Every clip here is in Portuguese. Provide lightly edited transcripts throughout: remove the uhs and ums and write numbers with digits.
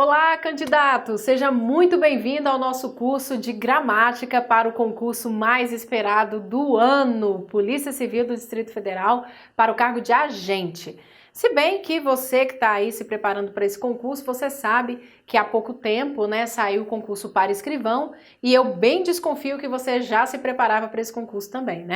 Olá, candidato! Seja muito bem-vindo ao nosso curso de gramática para o concurso mais esperado do ano, Polícia Civil do Distrito Federal, para o cargo de agente. Se bem que você que está aí se preparando para esse concurso, você sabe que há pouco tempo, saiu o concurso para escrivão e eu bem desconfio que você já se preparava para esse concurso também,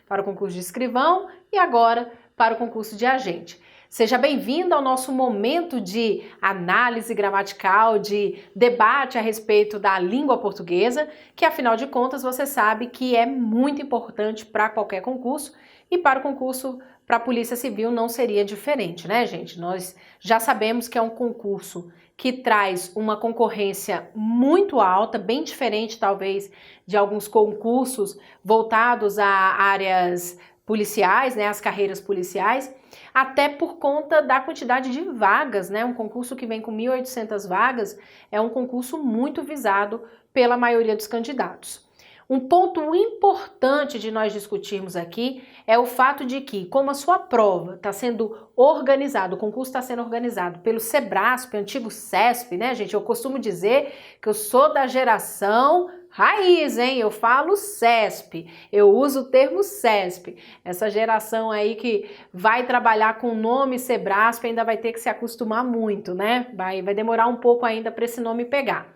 Para o concurso de escrivão e agora para o concurso de agente. Seja bem-vindo ao nosso momento de análise gramatical, de debate a respeito da língua portuguesa, que afinal de contas você sabe que é muito importante para qualquer concurso e para o concurso para a Polícia Civil não seria diferente, gente? Nós já sabemos que é um concurso que traz uma concorrência muito alta, bem diferente talvez de alguns concursos voltados a áreas policiais, as carreiras policiais, até por conta da quantidade de vagas, Um concurso que vem com 1.800 vagas é um concurso muito visado pela maioria dos candidatos. Um ponto importante de nós discutirmos aqui é o fato de que, como a sua prova está sendo organizada, o concurso está sendo organizado pelo Sebrasp, antigo CESP, gente? Eu costumo dizer que eu sou da geração raiz, Eu falo CESP, eu uso o termo CESP. Essa geração aí que vai trabalhar com o nome Sebrasp ainda vai ter que se acostumar muito, Vai demorar um pouco ainda para esse nome pegar.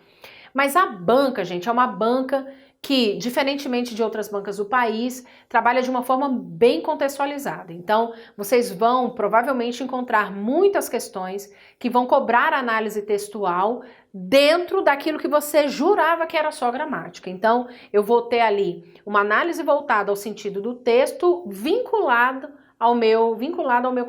Mas a banca, gente, é uma banca que, diferentemente de outras bancas do país, trabalha de uma forma bem contextualizada. Então, vocês vão provavelmente encontrar muitas questões que vão cobrar análise textual dentro daquilo que você jurava que era só gramática. Então, eu vou ter ali uma análise voltada ao sentido do texto vinculado ao meu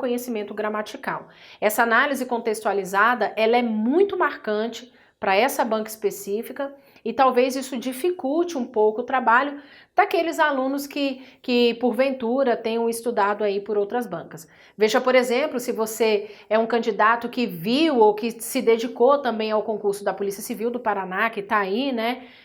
conhecimento gramatical. Essa análise contextualizada, ela é muito marcante para essa banca específica e talvez isso dificulte um pouco o trabalho daqueles alunos que porventura tenham estudado aí por outras bancas. Veja, por exemplo, se você é um candidato que viu ou que se dedicou também ao concurso da Polícia Civil do Paraná, que está aí,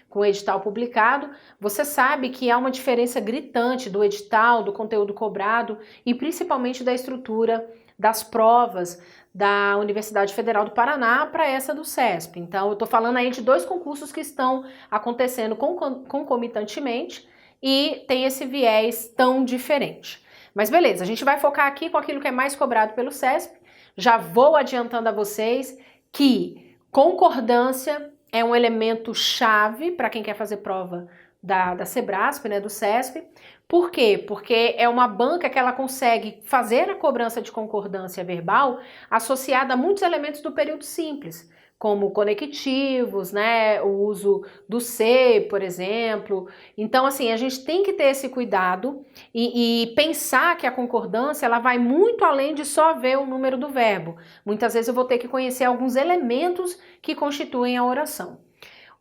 com o edital publicado, você sabe que há uma diferença gritante do edital, do conteúdo cobrado e principalmente da estrutura das provas da Universidade Federal do Paraná para essa do CESP. Então, eu estou falando aí de dois concursos que estão acontecendo concomitantemente e tem esse viés tão diferente. Mas beleza, a gente vai focar aqui com aquilo que é mais cobrado pelo CESP. Já vou adiantando a vocês que concordância é um elemento chave para quem quer fazer prova da Sebrasp, do CESP. Por quê? Porque é uma banca que ela consegue fazer a cobrança de concordância verbal associada a muitos elementos do período simples, como conectivos, o uso do se, por exemplo. Então, assim, a gente tem que ter esse cuidado e pensar que a concordância ela vai muito além de só ver o número do verbo. Muitas vezes eu vou ter que conhecer alguns elementos que constituem a oração.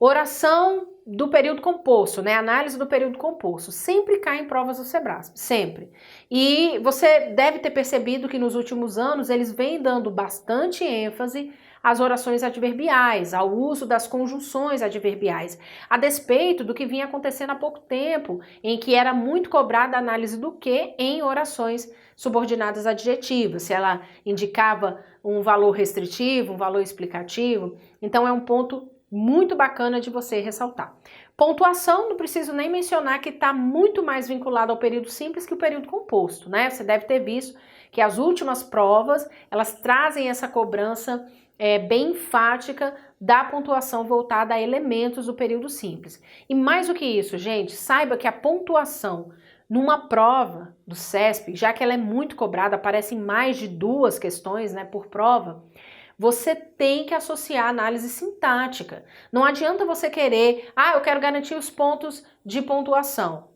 Oração do período composto, Análise do período composto. Sempre cai em provas do Sebrasp, sempre. E você deve ter percebido que nos últimos anos eles vêm dando bastante ênfase às orações adverbiais, ao uso das conjunções adverbiais, a despeito do que vinha acontecendo há pouco tempo, em que era muito cobrada a análise do que em orações subordinadas adjetivas, se ela indicava um valor restritivo, um valor explicativo. Então é um ponto muito bacana de você ressaltar. Pontuação, não preciso nem mencionar que está muito mais vinculado ao período simples que o período composto, Você deve ter visto que as últimas provas, elas trazem essa cobrança bem enfática da pontuação voltada a elementos do período simples. E mais do que isso, gente, saiba que a pontuação numa prova do CESP, já que ela é muito cobrada, aparecem mais de 2 questões, por prova, você tem que associar a análise sintática. Não adianta você querer, eu quero garantir os pontos de pontuação,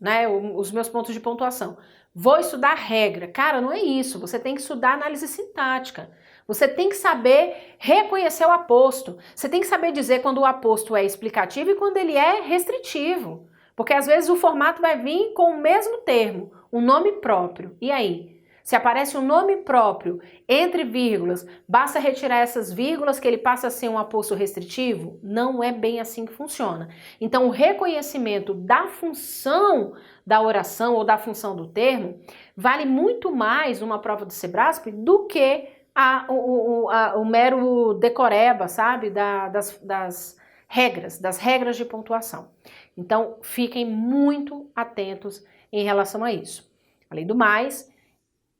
os meus pontos de pontuação. Vou estudar regra. Cara, não é isso. Você tem que estudar análise sintática. Você tem que saber reconhecer o aposto. Você tem que saber dizer quando o aposto é explicativo e quando ele é restritivo. Porque às vezes o formato vai vir com o mesmo termo, um nome próprio. E aí? Se aparece um nome próprio entre vírgulas, basta retirar essas vírgulas que ele passa a ser um aposto restritivo? Não é bem assim que funciona. Então, o reconhecimento da função da oração ou da função do termo vale muito mais numa prova do Sebrasp do que o mero decoreba, sabe, das regras de pontuação. Então, fiquem muito atentos em relação a isso. Além do mais,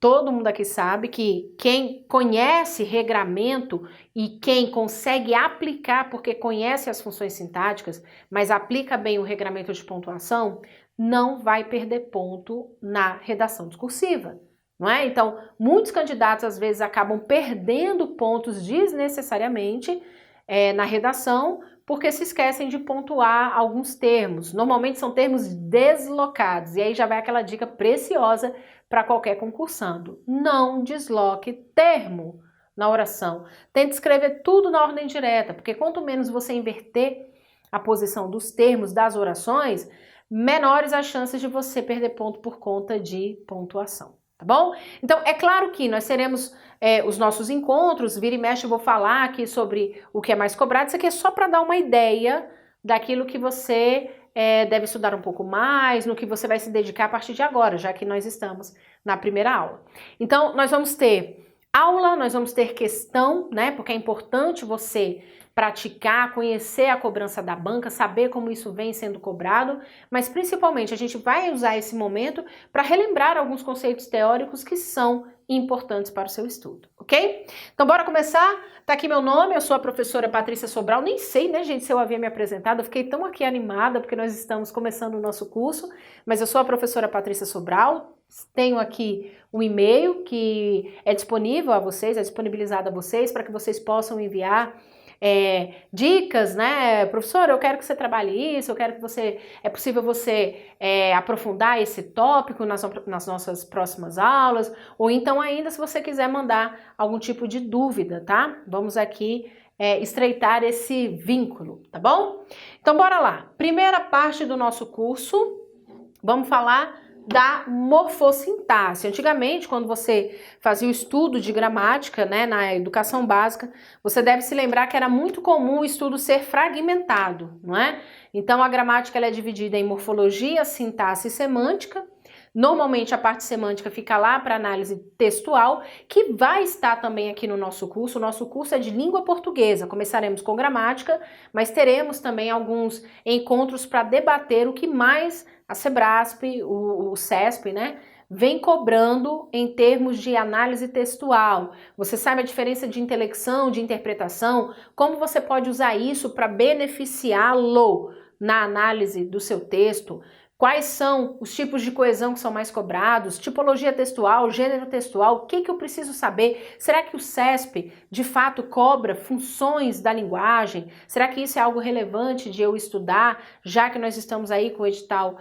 todo mundo aqui sabe que quem conhece regramento e quem consegue aplicar, porque conhece as funções sintáticas, mas aplica bem o regramento de pontuação, não vai perder ponto na redação discursiva, não é? Então, muitos candidatos às vezes acabam perdendo pontos desnecessariamente na redação, porque se esquecem de pontuar alguns termos. Normalmente são termos deslocados, e aí já vai aquela dica preciosa para qualquer concursando. Não desloque termo na oração. Tente escrever tudo na ordem direta, porque quanto menos você inverter a posição dos termos das orações, menores as chances de você perder ponto por conta de pontuação. Tá bom? Então, é claro que nós teremos os nossos encontros, vira e mexe eu vou falar aqui sobre o que é mais cobrado, isso aqui é só para dar uma ideia daquilo que você deve estudar um pouco mais, no que você vai se dedicar a partir de agora, já que nós estamos na primeira aula. Então, nós vamos ter aula, nós vamos ter questão, né? Porque é importante você praticar, conhecer a cobrança da banca, saber como isso vem sendo cobrado, mas principalmente a gente vai usar esse momento para relembrar alguns conceitos teóricos que são importantes para o seu estudo, ok? Então bora começar? Tá aqui meu nome, eu sou a professora Patrícia Sobral, nem sei, né, gente, se eu havia me apresentado, eu fiquei tão aqui animada porque nós estamos começando o nosso curso, mas eu sou a professora Patrícia Sobral, tenho aqui um e-mail que é disponível a vocês, é disponibilizado a vocês para que vocês possam enviar dicas, né? Professor, eu quero que você trabalhe isso, eu quero que você, é possível você aprofundar esse tópico nas nossas próximas aulas, ou então ainda se você quiser mandar algum tipo de dúvida, tá? Vamos aqui estreitar esse vínculo, tá bom? Então bora lá, primeira parte do nosso curso, vamos falar da morfossintaxe. Antigamente, quando você fazia o estudo de gramática, né, na educação básica, você deve se lembrar que era muito comum o estudo ser fragmentado, não é? Então, a gramática ela é dividida em morfologia, sintaxe e semântica. Normalmente, a parte semântica fica lá para análise textual, que vai estar também aqui no nosso curso. O nosso curso é de língua portuguesa. Começaremos com gramática, mas teremos também alguns encontros para debater o que mais a Sebrasp, o CESP, né, vem cobrando em termos de análise textual. Você sabe a diferença de intelecção, de interpretação? Como você pode usar isso para beneficiá-lo na análise do seu texto? Quais são os tipos de coesão que são mais cobrados? Tipologia textual, gênero textual, o que eu preciso saber? Será que o CESP de fato cobra funções da linguagem? Será que isso é algo relevante de eu estudar, já que nós estamos aí com o edital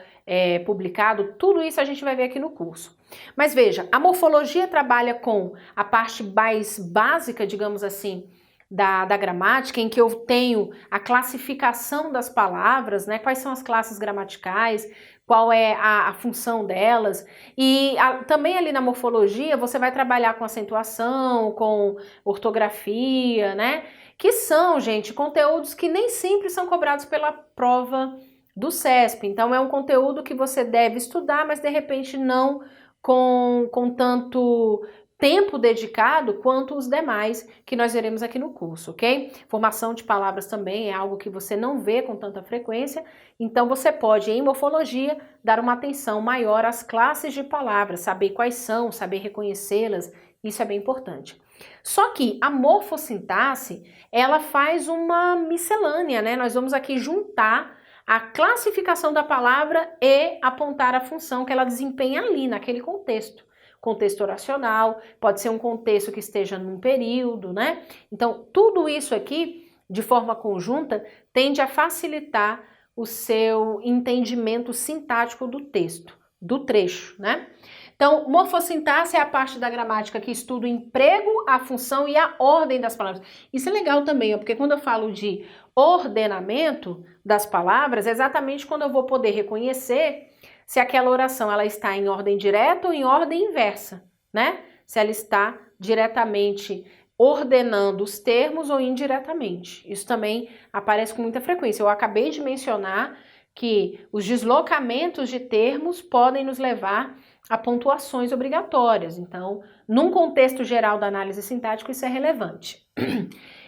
publicado? Tudo isso a gente vai ver aqui no curso. Mas veja, a morfologia trabalha com a parte mais básica, digamos assim, da gramática, em que eu tenho a classificação das palavras, né? Quais são as classes gramaticais, qual é a função delas, e também ali na morfologia você vai trabalhar com acentuação, com ortografia, né? Que são, gente, conteúdos que nem sempre são cobrados pela prova do CESP, então é um conteúdo que você deve estudar, mas de repente não com tanto tempo dedicado quanto os demais que nós veremos aqui no curso, ok? Formação de palavras também é algo que você não vê com tanta frequência, então você pode, em morfologia, dar uma atenção maior às classes de palavras, saber quais são, saber reconhecê-las, isso é bem importante. Só que a morfossintaxe, ela faz uma miscelânea, né? Nós vamos aqui juntar a classificação da palavra e apontar a função que ela desempenha ali, naquele contexto. Contexto oracional, pode ser um contexto que esteja num período, né? Então, tudo isso aqui, de forma conjunta, tende a facilitar o seu entendimento sintático do texto, do trecho, né? Então, morfossintaxe é a parte da gramática que estuda o emprego, a função e a ordem das palavras. Isso é legal também, porque quando eu falo de ordenamento das palavras, é exatamente quando eu vou poder reconhecer se aquela oração ela está em ordem direta ou em ordem inversa, né? Se ela está diretamente ordenando os termos ou indiretamente. Isso também aparece com muita frequência. Eu acabei de mencionar que os deslocamentos de termos podem nos levar a pontuações obrigatórias. Então, num contexto geral da análise sintática, isso é relevante.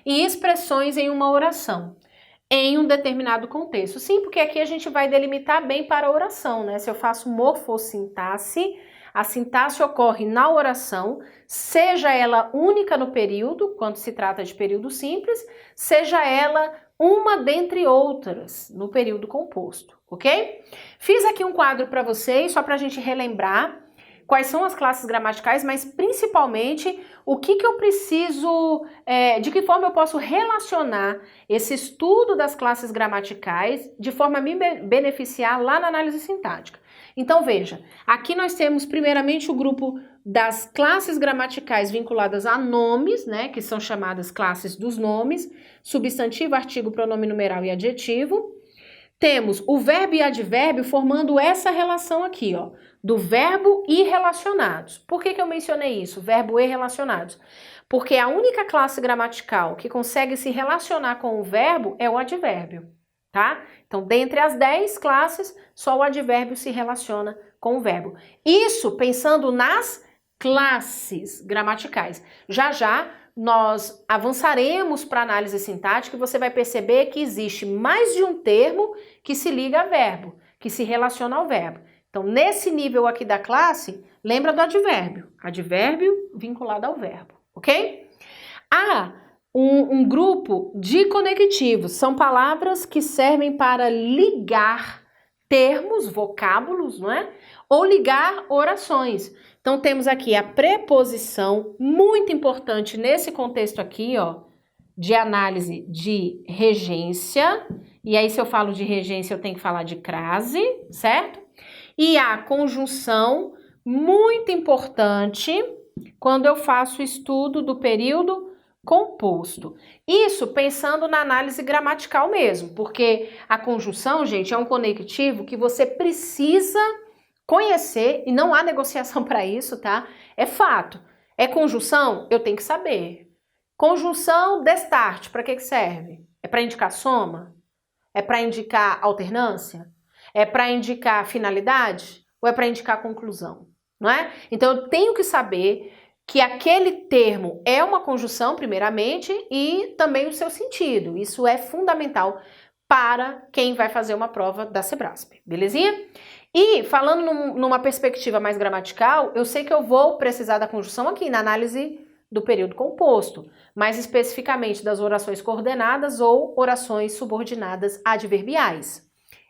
E expressões em uma oração, em um determinado contexto. Sim, porque aqui a gente vai delimitar bem para a oração, né? Se eu faço morfossintaxe, a sintaxe ocorre na oração, seja ela única no período, quando se trata de período simples, seja ela uma dentre outras no período composto, ok? Fiz aqui um quadro para vocês, só para a gente relembrar quais são as classes gramaticais, mas principalmente o que eu preciso, de que forma eu posso relacionar esse estudo das classes gramaticais de forma a me beneficiar lá na análise sintática. Então veja, aqui nós temos primeiramente o grupo das classes gramaticais vinculadas a nomes, né, que são chamadas classes dos nomes, substantivo, artigo, pronome numeral e adjetivo. Temos o verbo e advérbio formando essa relação aqui, ó, do verbo e relacionados. Por que eu mencionei isso, verbo e relacionados? Porque a única classe gramatical que consegue se relacionar com o verbo é o advérbio, tá? Então, dentre as 10 classes, só o advérbio se relaciona com o verbo. Isso pensando nas classes gramaticais. Já já nós avançaremos para a análise sintática e você vai perceber que existe mais de um termo que se liga a verbo, que se relaciona ao verbo. Então, nesse nível aqui da classe, lembra do advérbio. Advérbio vinculado ao verbo, ok? Há um grupo de conectivos. São palavras que servem para ligar termos, vocábulos, não é? Ou ligar orações. Então, temos aqui a preposição, muito importante nesse contexto aqui, ó, de análise de regência. E aí, se eu falo de regência, eu tenho que falar de crase, certo? E a conjunção, muito importante, quando eu faço o estudo do período composto. Isso pensando na análise gramatical mesmo, porque a conjunção, gente, é um conectivo que você precisa conhecer e não há negociação para isso, tá? É fato. É conjunção? Eu tenho que saber. Conjunção destarte, para que serve? É para indicar soma? É para indicar alternância? É para indicar finalidade? Ou é para indicar conclusão? Não é? Então eu tenho que saber que aquele termo é uma conjunção, primeiramente, e também o seu sentido. Isso é fundamental para quem vai fazer uma prova da Sebrasp, belezinha? E falando numa perspectiva mais gramatical, eu sei que eu vou precisar da conjunção aqui na análise do período composto, mais especificamente das orações coordenadas ou orações subordinadas adverbiais.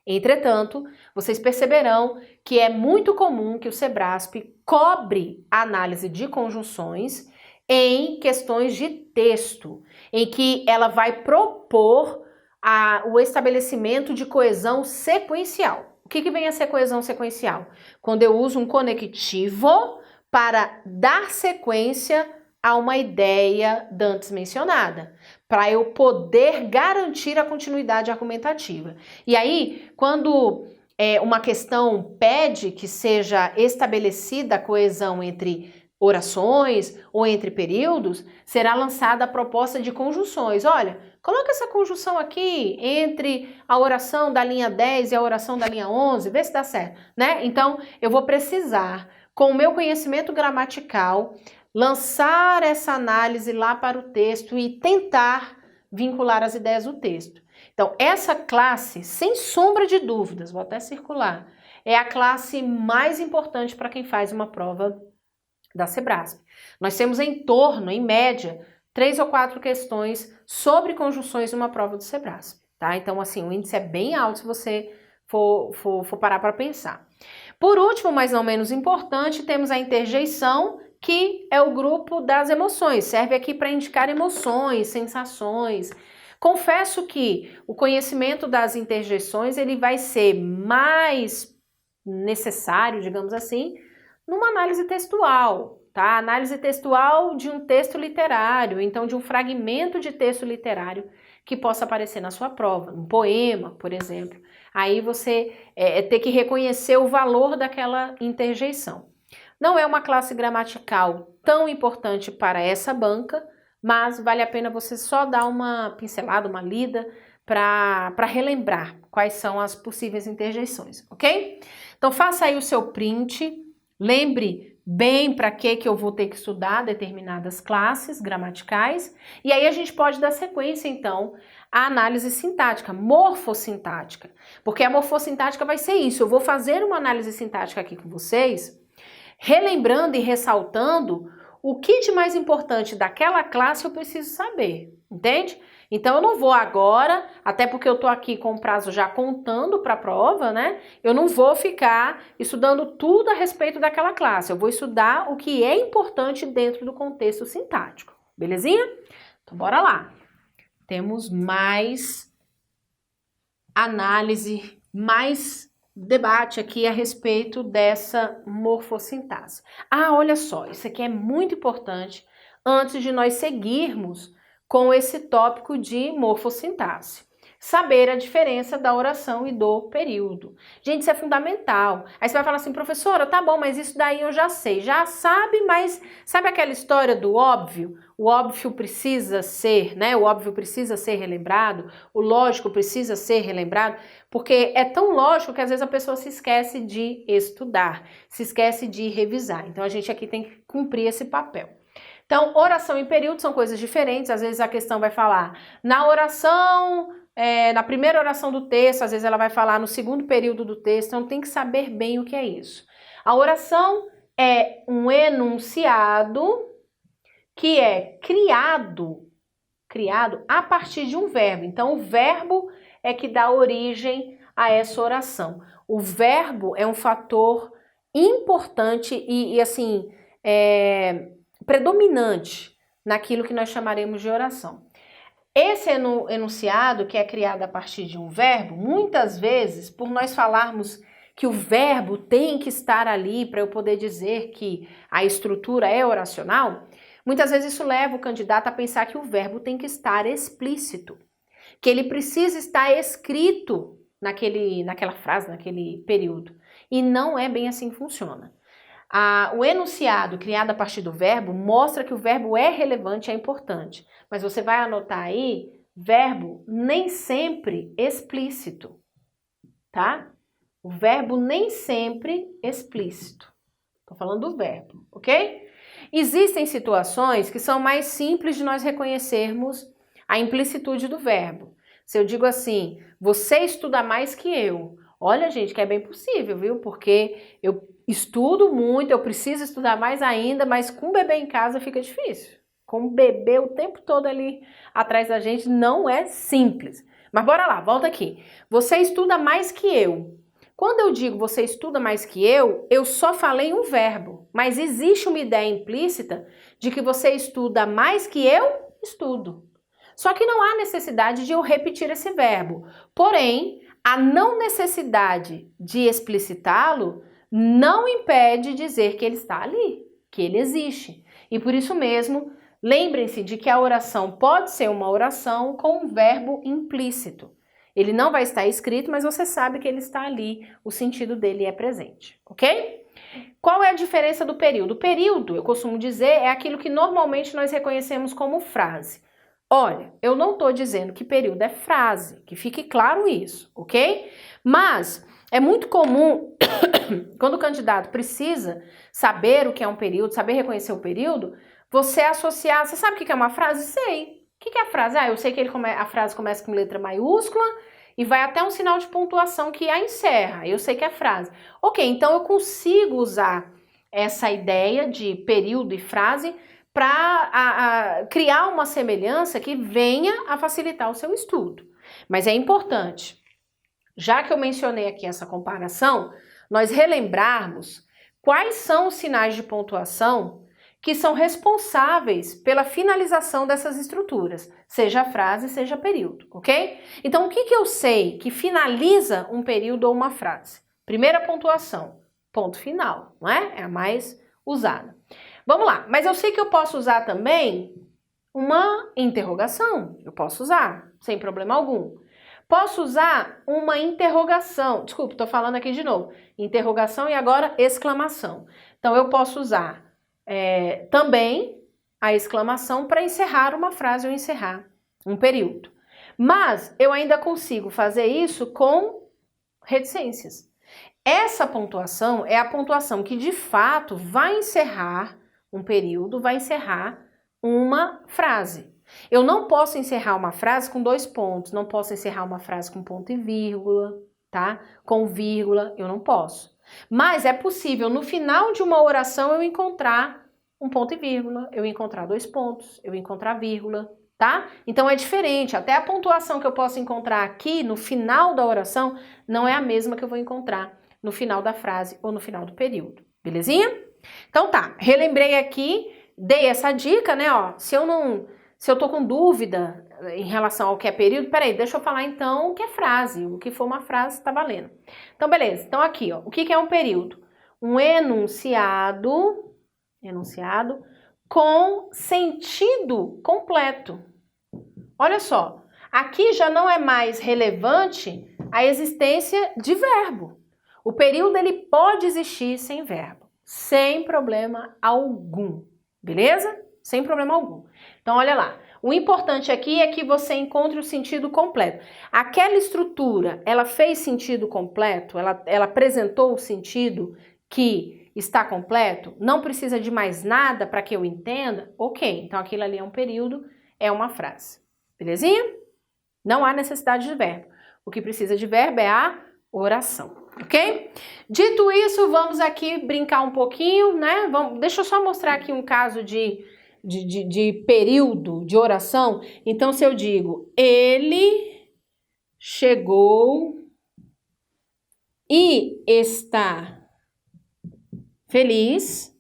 Entretanto, vocês perceberão que é muito comum que o Sebrasp cobre a análise de conjunções em questões de texto, em que ela vai propor o estabelecimento de coesão sequencial. O que vem a ser coesão sequencial? Quando eu uso um conectivo para dar sequência a uma ideia dantes mencionada, para eu poder garantir a continuidade argumentativa. E aí, quando uma questão pede que seja estabelecida a coesão entre orações ou entre períodos, será lançada a proposta de conjunções. Olha, coloca essa conjunção aqui entre a oração da linha 10 e a oração da linha 11, vê se dá certo, né? Então, eu vou precisar, com o meu conhecimento gramatical, lançar essa análise lá para o texto e tentar vincular as ideias do texto. Então, essa classe, sem sombra de dúvidas, vou até circular, é a classe mais importante para quem faz uma prova da Sebrasp. Nós temos em torno, em média, 3 ou 4 questões sobre conjunções numa prova do Sebrasp, tá? Então, assim, o índice é bem alto se você for parar para pensar. Por último, mas não menos importante, temos a interjeição, que é o grupo das emoções, serve aqui para indicar emoções, sensações. Confesso que o conhecimento das interjeições ele vai ser mais necessário, digamos assim, numa análise textual, tá? Análise textual de um texto literário, então de um fragmento de texto literário que possa aparecer na sua prova, um poema, por exemplo. Aí você ter que reconhecer o valor daquela interjeição. Não é uma classe gramatical tão importante para essa banca, mas vale a pena você só dar uma pincelada, uma lida, para relembrar quais são as possíveis interjeições, ok? Então faça aí o seu print, Lembre bem para que eu vou ter que estudar determinadas classes gramaticais, e aí a gente pode dar sequência, então, à análise sintática, morfossintática, porque a morfossintática vai ser isso, eu vou fazer uma análise sintática aqui com vocês, relembrando e ressaltando o que de mais importante daquela classe eu preciso saber, entende? Então eu não vou agora, até porque eu tô aqui com o prazo já contando para a prova, né? Eu não vou ficar estudando tudo a respeito daquela classe, eu vou estudar o que é importante dentro do contexto sintático, belezinha? Então bora lá. Temos mais análise, mais debate aqui a respeito dessa morfossintaxe. Ah, olha só, isso aqui é muito importante antes de nós seguirmos com esse tópico de morfossintaxe. Saber a diferença da oração e do período. Gente, isso é fundamental. Aí você vai falar assim, professora, tá bom, mas isso daí eu já sei. Já sabe, mas sabe aquela história do óbvio? O óbvio precisa ser, né? O óbvio precisa ser relembrado, o lógico precisa ser relembrado, porque é tão lógico que às vezes a pessoa se esquece de estudar, se esquece de revisar. Então a gente aqui tem que cumprir esse papel. Então, oração e período são coisas diferentes, às vezes a questão vai falar na oração, na primeira oração do texto, às vezes ela vai falar no segundo período do texto, então tem que saber bem o que é isso. A oração é um enunciado que é criado a partir de um verbo. Então, o verbo é que dá origem a essa oração. O verbo é um fator importante e assim, predominante naquilo que nós chamaremos de oração. Esse enunciado, que é criado a partir de um verbo, muitas vezes, por nós falarmos que o verbo tem que estar ali para eu poder dizer que a estrutura é oracional, muitas vezes isso leva o candidato a pensar que o verbo tem que estar explícito, que ele precisa estar escrito naquela frase, naquele período. E não é bem assim que funciona. O enunciado criado a partir do verbo mostra que o verbo é relevante, é importante. Mas você vai anotar aí, verbo nem sempre explícito, tá? O verbo nem sempre explícito. Tô falando do verbo, ok? Existem situações que são mais simples de nós reconhecermos a implicitude do verbo. Se eu digo assim, você estuda mais que eu. Olha, gente, que é bem possível, viu? Porque eu estudo muito, eu preciso estudar mais ainda, mas com o bebê em casa fica difícil. Com o bebê o tempo todo ali atrás da gente não é simples. Mas bora lá, volta aqui. Você estuda mais que eu. Quando eu digo você estuda mais que eu só falei um verbo, mas existe uma ideia implícita de que você estuda mais que eu estudo. Só que não há necessidade de eu repetir esse verbo. Porém, a não necessidade de explicitá-lo não impede dizer que ele está ali, que ele existe. E por isso mesmo, lembrem-se de que a oração pode ser uma oração com um verbo implícito. Ele não vai estar escrito, mas você sabe que ele está ali, o sentido dele é presente, ok? Qual é a diferença do período? O período, eu costumo dizer, é aquilo que normalmente nós reconhecemos como frase. Olha, eu não estou dizendo que período é frase, que fique claro isso, ok? Mas é muito comum, quando o candidato precisa saber o que é um período, saber reconhecer o período, você associar, você sabe o que é uma frase? Sei. O que é a frase? Eu sei que a frase começa com letra maiúscula e vai até um sinal de pontuação que a encerra. Eu sei que é frase. Ok, então eu consigo usar essa ideia de período e frase para criar uma semelhança que venha a facilitar o seu estudo. Mas é importante, já que eu mencionei aqui essa comparação, nós relembrarmos quais são os sinais de pontuação que são responsáveis pela finalização dessas estruturas, seja frase, seja período, ok? Então, o que eu sei que finaliza um período ou uma frase? Primeira pontuação, ponto final, não é? É a mais usada. Vamos lá, mas eu sei que eu posso usar também uma interrogação, eu posso usar, sem problema algum. Posso usar uma interrogação, desculpa, estou falando aqui de novo, interrogação e agora exclamação. Então, eu posso usar também a exclamação para encerrar uma frase ou encerrar um período. Mas eu ainda consigo fazer isso com reticências. Essa pontuação é a pontuação que, de fato, vai encerrar um período, vai encerrar uma frase. Eu não posso encerrar uma frase com 2 pontos, não posso encerrar uma frase com ponto e vírgula, tá? Com vírgula, eu não posso. Mas é possível, no final de uma oração, eu encontrar um ponto e vírgula, eu encontrar 2 pontos, eu encontrar vírgula, tá? Então é diferente, até a pontuação que eu posso encontrar aqui no final da oração não é a mesma que eu vou encontrar no final da frase ou no final do período, belezinha? Então tá, relembrei aqui, dei essa dica, né, ó, se eu tô com dúvida em relação ao que é período, peraí, deixa eu falar então o que é frase, o que for uma frase tá valendo. Então beleza, então aqui, ó, o que é um período? Um enunciado com sentido completo. Olha só, aqui já não é mais relevante a existência de verbo. O período ele pode existir sem verbo, sem problema algum, beleza? Sem problema algum. Então, olha lá, o importante aqui é que você encontre o sentido completo. Aquela estrutura, ela fez sentido completo? Ela apresentou o sentido que está completo? Não precisa de mais nada para que eu entenda? Ok, então aquilo ali é um período, é uma frase. Belezinha? Não há necessidade de verbo. O que precisa de verbo é a oração. Ok? Dito isso, vamos aqui brincar um pouquinho, né? Deixa eu só mostrar aqui um caso de período de oração. Então, se eu digo, ele chegou e está feliz,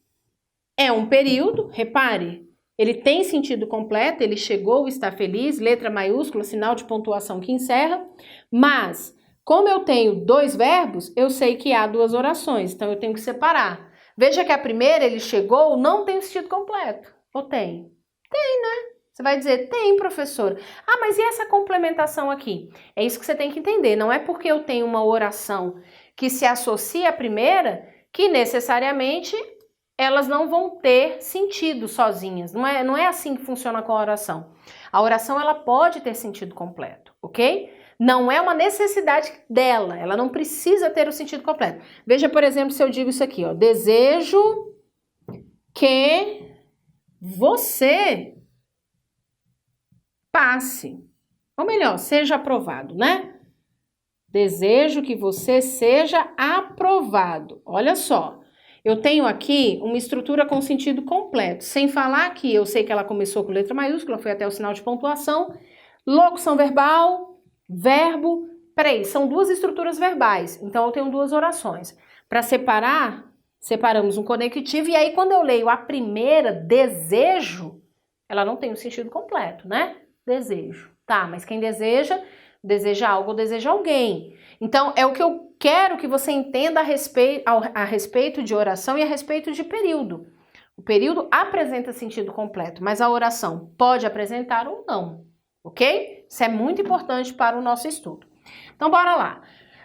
é um período, repare, ele tem sentido completo, ele chegou, está feliz, letra maiúscula, sinal de pontuação que encerra, mas como eu tenho 2 verbos, eu sei que há 2 orações, então eu tenho que separar. Veja que a primeira, ele chegou, não tem o sentido completo. Ou tem? Tem, né? Você vai dizer, tem, professora. Ah, mas e essa complementação aqui? É isso que você tem que entender. Não é porque eu tenho uma oração que se associa à primeira que necessariamente elas não vão ter sentido sozinhas. Não é assim que funciona com a oração. A oração, ela pode ter sentido completo, ok? Não é uma necessidade dela, ela não precisa ter o sentido completo. Veja, por exemplo, se eu digo isso aqui, ó, desejo que você passe, ou melhor, seja aprovado, né? Desejo que você seja aprovado. Olha só, eu tenho aqui uma estrutura com sentido completo, sem falar que eu sei que ela começou com letra maiúscula, foi até o sinal de pontuação, locução verbal, verbo, peraí, são 2 estruturas verbais, então eu tenho 2 orações. Para separar, separamos um conectivo e aí quando eu leio a primeira, desejo, ela não tem o sentido completo, né? Desejo. Tá, mas quem deseja, deseja algo ou deseja alguém. Então é o que eu quero que você entenda a respeito de oração e a respeito de período. O período apresenta sentido completo, mas a oração pode apresentar ou não. Ok? Isso é muito importante para o nosso estudo. Então, bora lá.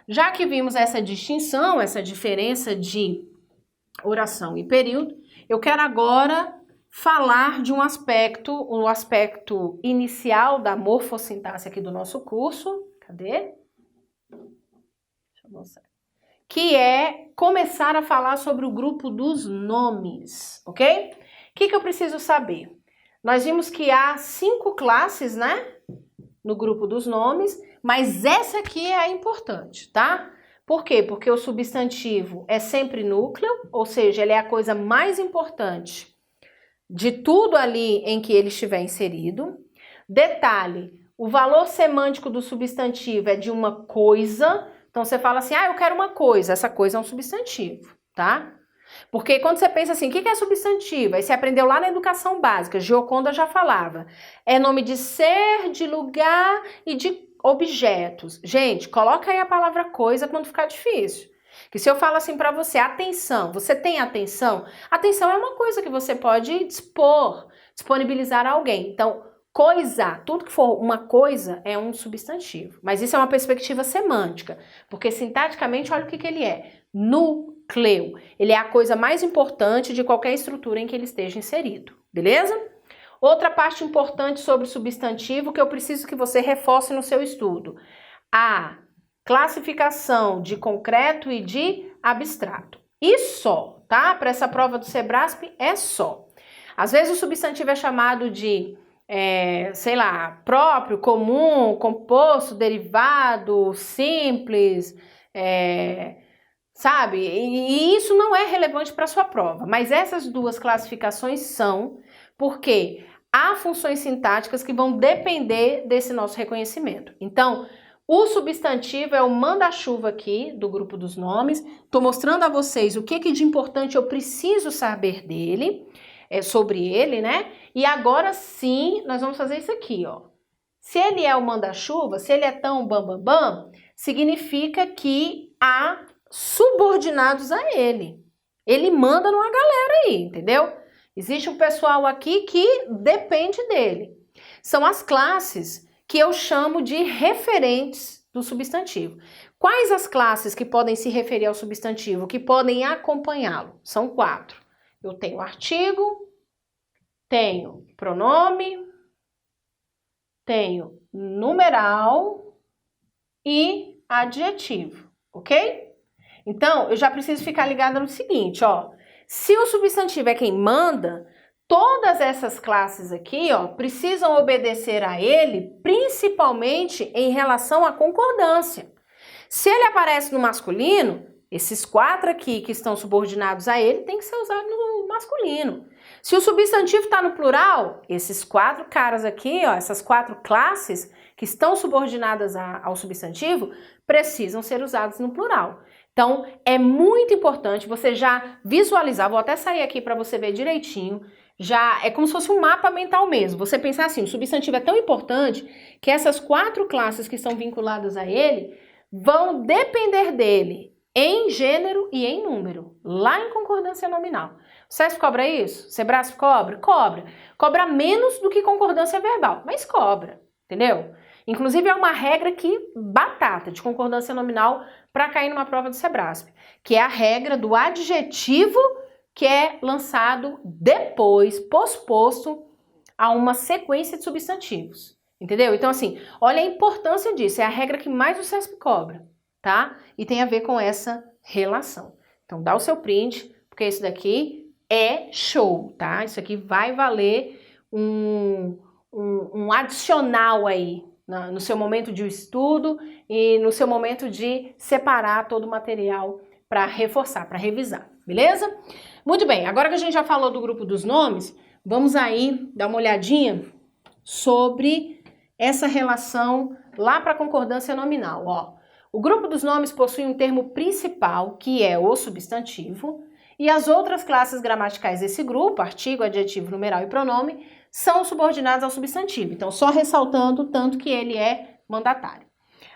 Já que vimos essa distinção, essa diferença de oração e período, eu quero agora falar de um aspecto, o aspecto inicial da morfossintaxe aqui do nosso curso. Cadê? Deixa eu mostrar. Que é começar a falar sobre o grupo dos nomes, ok? O que eu preciso saber? Nós vimos que há 5 classes, né, no grupo dos nomes, mas essa aqui é a importante, tá? Por quê? Porque o substantivo é sempre núcleo, ou seja, ele é a coisa mais importante de tudo ali em que ele estiver inserido. Detalhe, o valor semântico do substantivo é de uma coisa, então você fala assim, eu quero uma coisa, essa coisa é um substantivo, tá? Porque quando você pensa assim, o que é substantivo? Aí você aprendeu lá na educação básica, Gioconda já falava. É nome de ser, de lugar e de objetos. Gente, coloca aí a palavra coisa quando ficar difícil. Que se eu falo assim pra você, atenção, você tem atenção? Atenção é uma coisa que você pode disponibilizar a alguém. Então, coisa, tudo que for uma coisa é um substantivo. Mas isso é uma perspectiva semântica, porque sintaticamente, olha o que ele é. Núcleo. Ele é a coisa mais importante de qualquer estrutura em que ele esteja inserido, beleza? Outra parte importante sobre o substantivo que eu preciso que você reforce no seu estudo. A classificação de concreto e de abstrato. E só, tá? Para essa prova do Sebrasp é só. Às vezes o substantivo é chamado de, sei lá, próprio, comum, composto, derivado, simples, sabe? E isso não é relevante para a sua prova, mas essas duas classificações são, porque há funções sintáticas que vão depender desse nosso reconhecimento. Então, o substantivo é o manda-chuva aqui do grupo dos nomes. Estou mostrando a vocês o que de importante eu preciso saber dele, sobre ele, né? E agora sim, nós vamos fazer isso aqui, ó. Se ele é o manda-chuva, se ele é tão bam, significa que há subordinados a ele. Ele manda numa galera aí, entendeu? Existe um pessoal aqui que depende dele. São as classes que eu chamo de referentes do substantivo. Quais as classes que podem se referir ao substantivo, que podem acompanhá-lo? São 4. Eu tenho artigo, tenho pronome, tenho numeral e adjetivo, ok? Então, eu já preciso ficar ligada no seguinte, ó. Se o substantivo é quem manda, todas essas classes aqui, ó, precisam obedecer a ele, principalmente em relação à concordância. Se ele aparece no masculino, esses 4 aqui que estão subordinados a ele tem que ser usado no masculino. Se o substantivo está no plural, esses 4 caras aqui, ó, essas 4 classes que estão subordinadas ao substantivo, precisam ser usados no plural. Então, é muito importante você já visualizar, vou até sair aqui para você ver direitinho, já é como se fosse um mapa mental mesmo. Você pensar assim, o substantivo é tão importante que essas 4 classes que estão vinculadas a ele vão depender dele em gênero e em número, lá em concordância nominal. O SESP cobra isso? O Sebrasp cobra? Cobra. Cobra menos do que concordância verbal, mas cobra, entendeu? Inclusive é uma regra que batata de concordância nominal para cair numa prova do Sebrasp, que é a regra do adjetivo que é lançado depois, posposto a uma sequência de substantivos, entendeu? Então assim, olha a importância disso, é a regra que mais o SESP cobra, tá? E tem a ver com essa relação. Então dá o seu print, porque isso daqui é show, tá? Isso aqui vai valer um adicional aí no seu momento de estudo e no seu momento de separar todo o material para reforçar, para revisar, beleza? Muito bem, agora que a gente já falou do grupo dos nomes, vamos aí dar uma olhadinha sobre essa relação lá para a concordância nominal, ó. O grupo dos nomes possui um termo principal, que é o substantivo, e as outras classes gramaticais desse grupo, artigo, adjetivo, numeral e pronome, são subordinadas ao substantivo. Então, só ressaltando o tanto que ele é mandatário.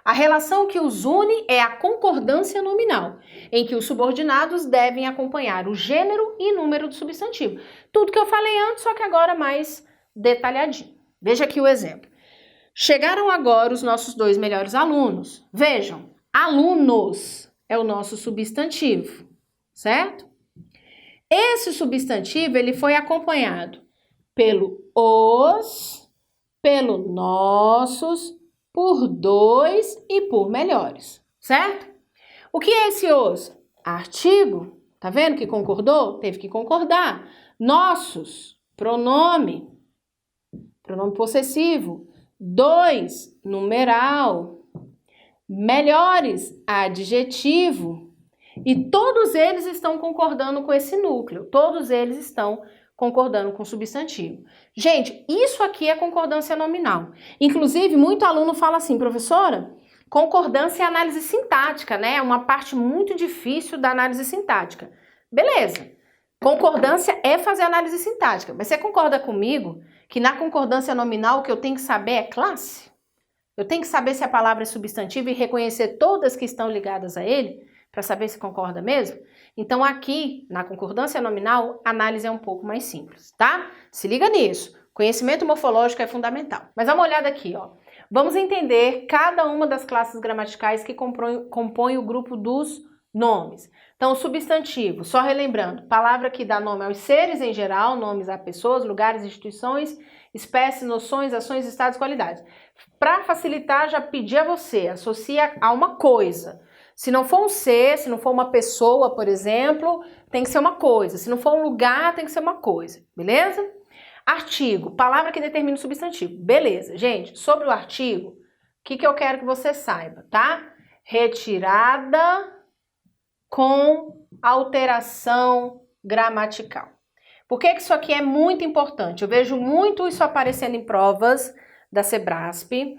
A relação que os une é a concordância nominal, em que os subordinados devem acompanhar o gênero e número do substantivo. Tudo que eu falei antes, só que agora mais detalhadinho. Veja aqui o exemplo. Chegaram agora os nossos 2 melhores alunos. Vejam, alunos é o nosso substantivo, certo? Esse substantivo, ele foi acompanhado pelo os, pelo nossos, por 2 e por melhores, certo? O que é esse os? Artigo, tá vendo que concordou? Teve que concordar. Nossos, pronome possessivo. 2, numeral. Melhores, adjetivo. E todos eles estão concordando com esse núcleo, todos eles estão concordando com o substantivo. Gente, isso aqui é concordância nominal. Inclusive, muito aluno fala assim, professora, concordância é análise sintática, né? É uma parte muito difícil da análise sintática. Beleza, concordância é fazer análise sintática, mas você concorda comigo que na concordância nominal o que eu tenho que saber é classe? Eu tenho que saber se a palavra é substantivo e reconhecer todas que estão ligadas a ele? Para saber se concorda mesmo? Então aqui, na concordância nominal, a análise é um pouco mais simples, tá? Se liga nisso. Conhecimento morfológico é fundamental. Mas dá uma olhada aqui, ó. Vamos entender cada uma das classes gramaticais que compõem o grupo dos nomes. Então, o substantivo, só relembrando, palavra que dá nome aos seres em geral, nomes a pessoas, lugares, instituições, espécies, noções, ações, estados, qualidades. Para facilitar, já pedi a você, associa a uma coisa. Se não for um ser, se não for uma pessoa, por exemplo, tem que ser uma coisa. Se não for um lugar, tem que ser uma coisa, beleza? Artigo, palavra que determina o substantivo. Beleza, gente, sobre o artigo, o que eu quero que você saiba, tá? Retirada com alteração gramatical. Por que isso aqui é muito importante? Eu vejo muito isso aparecendo em provas da Sebrasp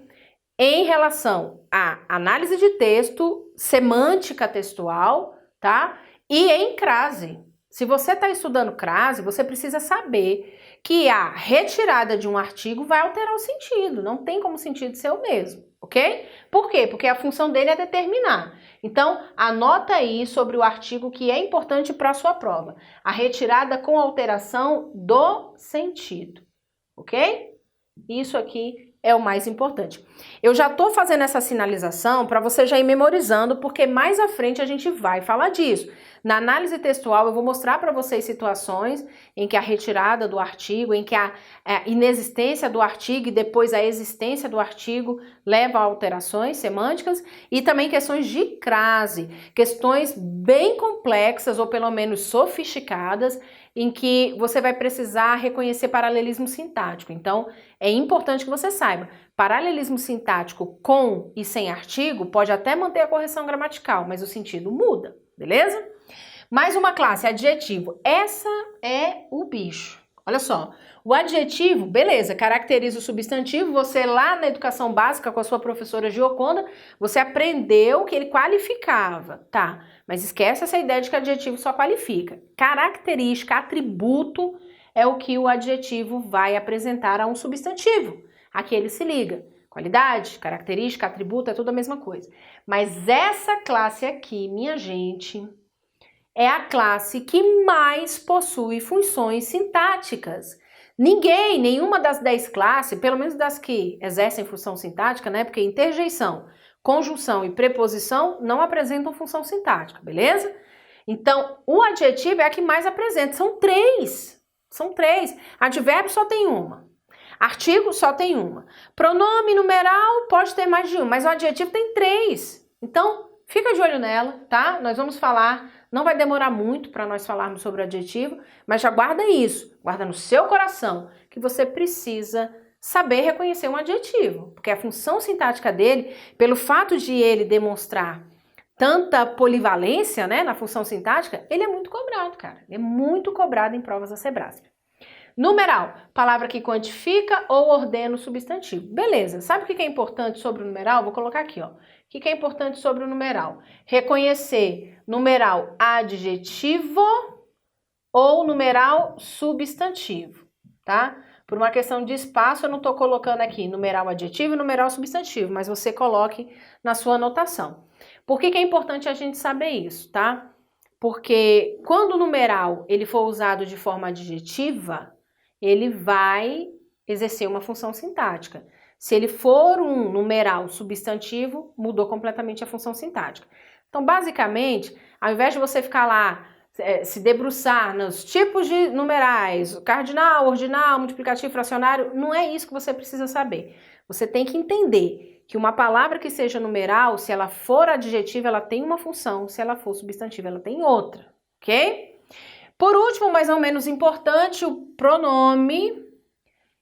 em relação à análise de texto, semântica textual, tá? E em crase. Se você está estudando crase, você precisa saber que a retirada de um artigo vai alterar o sentido. Não tem como o sentido ser o mesmo, ok? Por quê? Porque a função dele é determinar. Então, anota aí sobre o artigo que é importante para a sua prova. A retirada com alteração do sentido, ok? Isso aqui é o mais importante. Eu já estou fazendo essa sinalização para você já ir memorizando, porque mais à frente a gente vai falar disso. Na análise textual eu vou mostrar para vocês situações em que a retirada do artigo, em que a inexistência do artigo e depois a existência do artigo leva a alterações semânticas e também questões de crase, questões bem complexas ou pelo menos sofisticadas, em que você vai precisar reconhecer paralelismo sintático. Então, é importante que você saiba, paralelismo sintático com e sem artigo pode até manter a correção gramatical, mas o sentido muda, beleza? Mais uma classe, adjetivo. Essa é o bicho. Olha só, o adjetivo, beleza, caracteriza o substantivo. Você lá na educação básica com a sua professora Gioconda, você aprendeu que ele qualificava, tá? Mas esquece essa ideia de que adjetivo só qualifica. Característica, atributo é o que o adjetivo vai apresentar a um substantivo. Aqui ele se liga. Qualidade, característica, atributo é tudo a mesma coisa. Mas essa classe aqui, minha gente, é a classe que mais possui funções sintáticas. Ninguém, nenhuma das 10 classes, pelo menos das que exercem função sintática, né? Porque interjeição, conjunção e preposição não apresentam função sintática, beleza? Então, o adjetivo é a que mais apresenta. São 3. São 3. Advérbio só tem uma. Artigo só tem uma. Pronome numeral pode ter mais de um, mas o adjetivo tem 3. Então, fica de olho nela, tá? Nós vamos falar, não vai demorar muito para nós falarmos sobre o adjetivo, mas já guarda isso, guarda no seu coração, que você precisa saber reconhecer um adjetivo, porque a função sintática dele, pelo fato de ele demonstrar tanta polivalência, né, na função sintática, ele é muito cobrado, cara. Ele é muito cobrado em provas da Sebrasp. Numeral, palavra que quantifica ou ordena o substantivo. Beleza, sabe o que é importante sobre o numeral? Vou colocar aqui, ó. O que é importante sobre o numeral? Reconhecer numeral adjetivo ou numeral substantivo, tá? Por uma questão de espaço, eu não estou colocando aqui numeral adjetivo e numeral substantivo, mas você coloque na sua anotação. Por que é importante a gente saber isso, tá? Porque quando o numeral ele for usado de forma adjetiva, ele vai exercer uma função sintática. Se ele for um numeral substantivo, mudou completamente a função sintática. Então, basicamente, ao invés de você ficar lá, se debruçar nos tipos de numerais, cardinal, ordinal, multiplicativo, fracionário, não é isso que você precisa saber. Você tem que entender que uma palavra que seja numeral, se ela for adjetiva, ela tem uma função, se ela for substantiva, ela tem outra, ok? Por último, mas não menos importante, o pronome,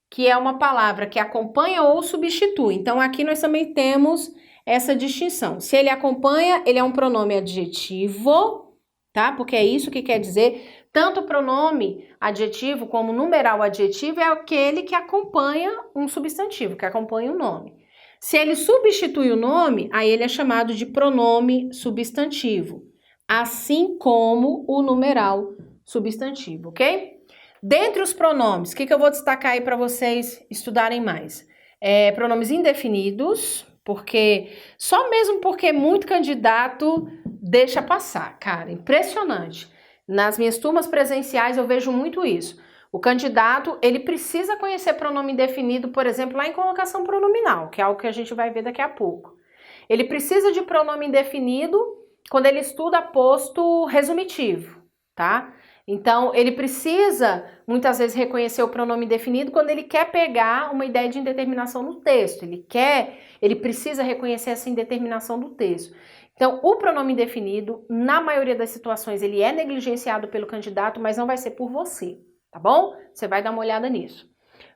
que é uma palavra que acompanha ou substitui. Então, aqui nós também temos essa distinção. Se ele acompanha, ele é um pronome adjetivo, tá? Porque é isso que quer dizer. Tanto pronome adjetivo como numeral adjetivo é aquele que acompanha um substantivo, que acompanha o nome. Se ele substitui o nome, aí ele é chamado de pronome substantivo, assim como o numeral substantivo, ok? Dentre os pronomes, o que eu vou destacar aí para vocês estudarem mais? Pronomes indefinidos, só mesmo porque muito candidato deixa passar, cara, impressionante. Nas minhas turmas presenciais eu vejo muito isso. O candidato, ele precisa conhecer pronome indefinido, por exemplo, lá em colocação pronominal, que é algo que a gente vai ver daqui a pouco. Ele precisa de pronome indefinido quando ele estuda posto resumitivo, tá? Então, ele precisa, muitas vezes, reconhecer o pronome indefinido quando ele quer pegar uma ideia de indeterminação no texto. Ele precisa reconhecer essa indeterminação do texto. Então, o pronome indefinido, na maioria das situações, ele é negligenciado pelo candidato, mas não vai ser por você, tá bom? Você vai dar uma olhada nisso.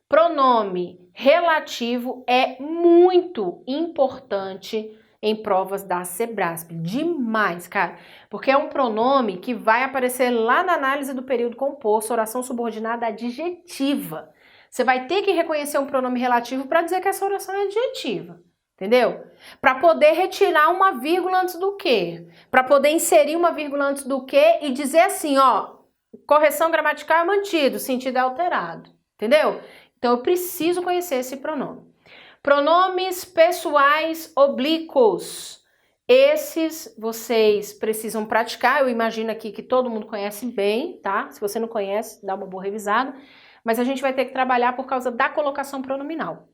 Pronome relativo é muito importante em provas da Sebrasp, demais, cara, porque é um pronome que vai aparecer lá na análise do período composto, oração subordinada adjetiva. Você vai ter que reconhecer um pronome relativo para dizer que essa oração é adjetiva, entendeu? Para poder retirar uma vírgula antes do quê? Para poder inserir uma vírgula antes do quê e dizer assim, ó, correção gramatical é mantido, sentido é alterado, entendeu? Então eu preciso conhecer esse pronome. Pronomes pessoais oblíquos. Esses vocês precisam praticar. Eu imagino aqui que todo mundo conhece bem, tá? Se você não conhece, dá uma boa revisada. Mas a gente vai ter que trabalhar por causa da colocação pronominal,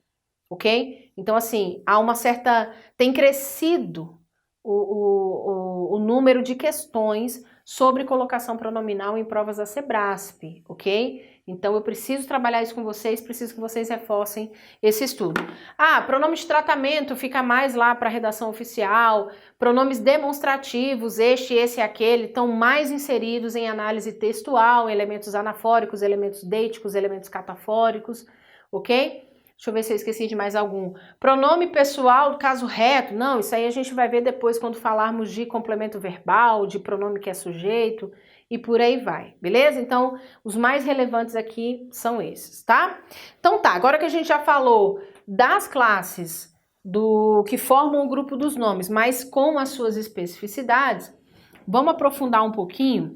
ok? Então, assim, há uma certa... Tem crescido o número de questões sobre colocação pronominal em provas da Sebrasp, ok? Então eu preciso trabalhar isso com vocês, preciso que vocês reforcem esse estudo. Ah, pronome de tratamento fica mais lá para a redação oficial, pronomes demonstrativos, este, esse e aquele, estão mais inseridos em análise textual, elementos anafóricos, elementos deíticos, elementos catafóricos, ok? Deixa eu ver se eu esqueci de mais algum. Pronome pessoal, caso reto. Não, isso aí a gente vai ver depois quando falarmos de complemento verbal, de pronome que é sujeito e por aí vai, beleza? Então, os mais relevantes aqui são esses, tá? Então tá, agora que a gente já falou das classes do que formam o grupo dos nomes, mas com as suas especificidades, vamos aprofundar um pouquinho.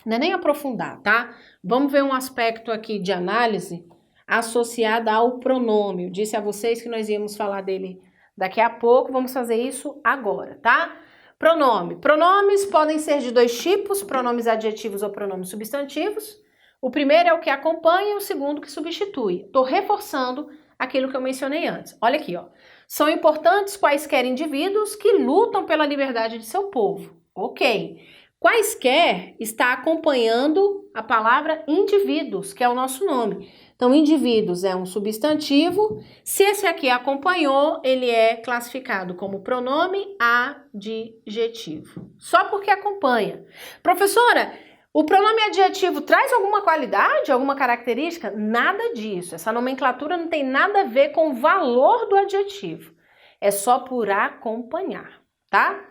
Não é nem aprofundar, tá? Vamos ver um aspecto aqui de análise associada ao pronome. Eu disse a vocês que nós íamos falar dele daqui a pouco, vamos fazer isso agora, tá? Pronome. Pronomes podem ser de dois tipos, pronomes adjetivos ou pronomes substantivos. O primeiro é o que acompanha e o segundo que substitui. Estou reforçando aquilo que eu mencionei antes. Olha aqui, ó. São importantes quaisquer indivíduos que lutam pela liberdade de seu povo. Ok. Quaisquer está acompanhando a palavra indivíduos, que é o nosso nome. Então, indivíduos é um substantivo. Se esse aqui acompanhou, ele é classificado como pronome adjetivo. Só porque acompanha. Professora, o pronome adjetivo traz alguma qualidade, alguma característica? Nada disso. Essa nomenclatura não tem nada a ver com o valor do adjetivo. É só por acompanhar, tá?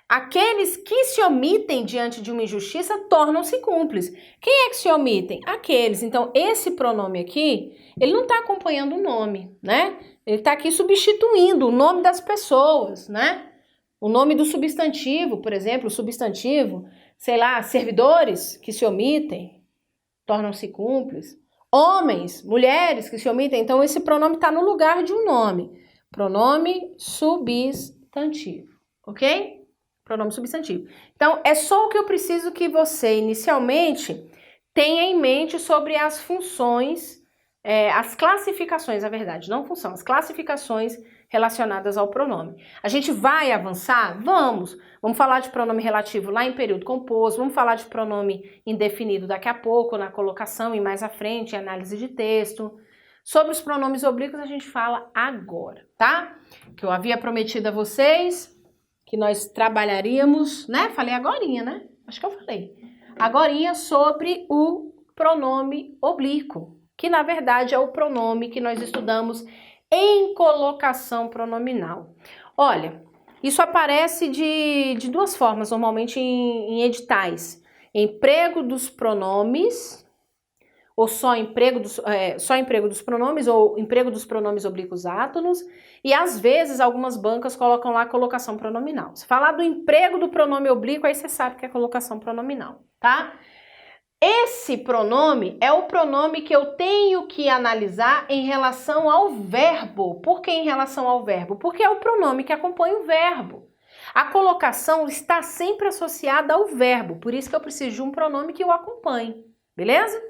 Aqueles que se omitem diante de uma injustiça tornam-se cúmplices. Quem é que se omitem? Aqueles. Então, esse pronome aqui, ele não está acompanhando o nome, né? Ele está aqui substituindo o nome das pessoas, né? O nome do substantivo, por exemplo, o substantivo, sei lá, servidores que se omitem, tornam-se cúmplices. Homens, mulheres que se omitem. Então, esse pronome está no lugar de um nome. Pronome substantivo, ok? Pronome substantivo. Então, é só o que eu preciso que você, inicialmente, tenha em mente sobre as funções, as classificações, na verdade, não função, as classificações relacionadas ao pronome. A gente vai avançar? Vamos! Vamos falar de pronome relativo lá em período composto, vamos falar de pronome indefinido daqui a pouco, na colocação e mais à frente, em análise de texto. Sobre os pronomes oblíquos, a gente fala agora, tá? Que eu havia prometido a vocês que nós trabalharíamos, né? Falei agorinha, né? Acho que eu falei. Agorinha sobre o pronome oblíquo, que na verdade é o pronome que nós estudamos em colocação pronominal. Olha, isso aparece de duas formas, normalmente em editais. Emprego dos pronomes, ou só emprego dos pronomes, ou emprego dos pronomes oblíquos átonos, e às vezes algumas bancas colocam lá colocação pronominal. Se falar do emprego do pronome oblíquo, aí você sabe que é colocação pronominal, tá? Esse pronome é o pronome que eu tenho que analisar em relação ao verbo. Por que em relação ao verbo? Porque é o pronome que acompanha o verbo. A colocação está sempre associada ao verbo, por isso que eu preciso de um pronome que o acompanhe, beleza?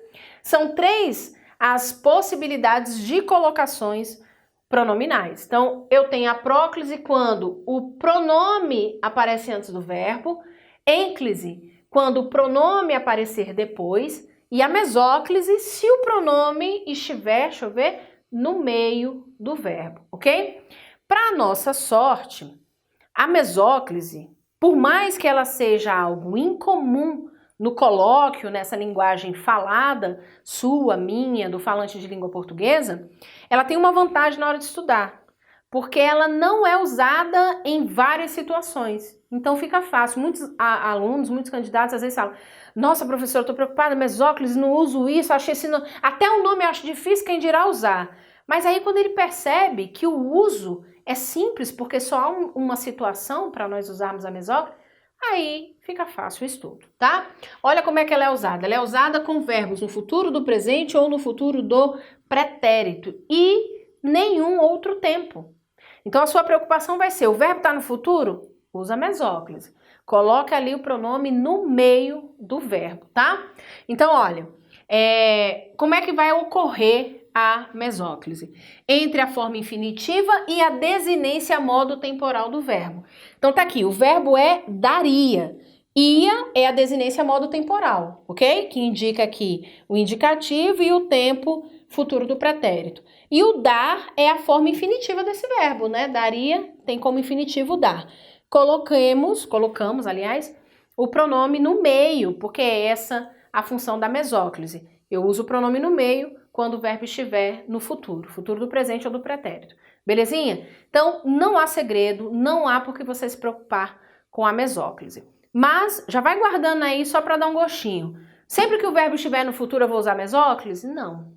São 3 as possibilidades de colocações pronominais. Então, eu tenho a próclise quando o pronome aparece antes do verbo, ênclise quando o pronome aparecer depois e a mesóclise se o pronome estiver, deixa eu ver, no meio do verbo, ok? Para nossa sorte, A mesóclise, por mais que ela seja algo incomum no colóquio, nessa linguagem falada, sua, minha, do falante de língua portuguesa, ela tem uma vantagem na hora de estudar, porque ela não é usada em várias situações. Então fica fácil. Muitos alunos, muitos candidatos às vezes falam: nossa, professora, eu estou preocupada, mesóclise, não uso isso, achei esse nome. Até o nome eu acho difícil, quem dirá usar. Mas aí quando ele percebe que o uso é simples, porque só há uma situação para nós usarmos a mesóclise, aí fica fácil o estudo, tá? Olha como é que ela é usada. Ela é usada com verbos no futuro do presente ou no futuro do pretérito e nenhum outro tempo. Então a sua preocupação vai ser: o verbo está no futuro? Usa a mesóclise. Coloca ali o pronome no meio do verbo, tá? Então, olha, como é que vai ocorrer a mesóclise? Entre a forma infinitiva e a desinência modo temporal do verbo. Então tá aqui, o verbo é daria. Ia é a desinência modo temporal, ok? Que indica aqui o indicativo e o tempo futuro do pretérito. E o dar é a forma infinitiva desse verbo, né? Daria tem como infinitivo dar. Colocamos, aliás, o pronome no meio, porque é essa a função da mesóclise. Eu uso o pronome no meio quando o verbo estiver no futuro do presente ou do pretérito. Belezinha? Então, não há segredo, não há por que você se preocupar com a mesóclise. Mas, já vai guardando aí só para dar um gostinho. Sempre que o verbo estiver no futuro, eu vou usar mesóclise? Não.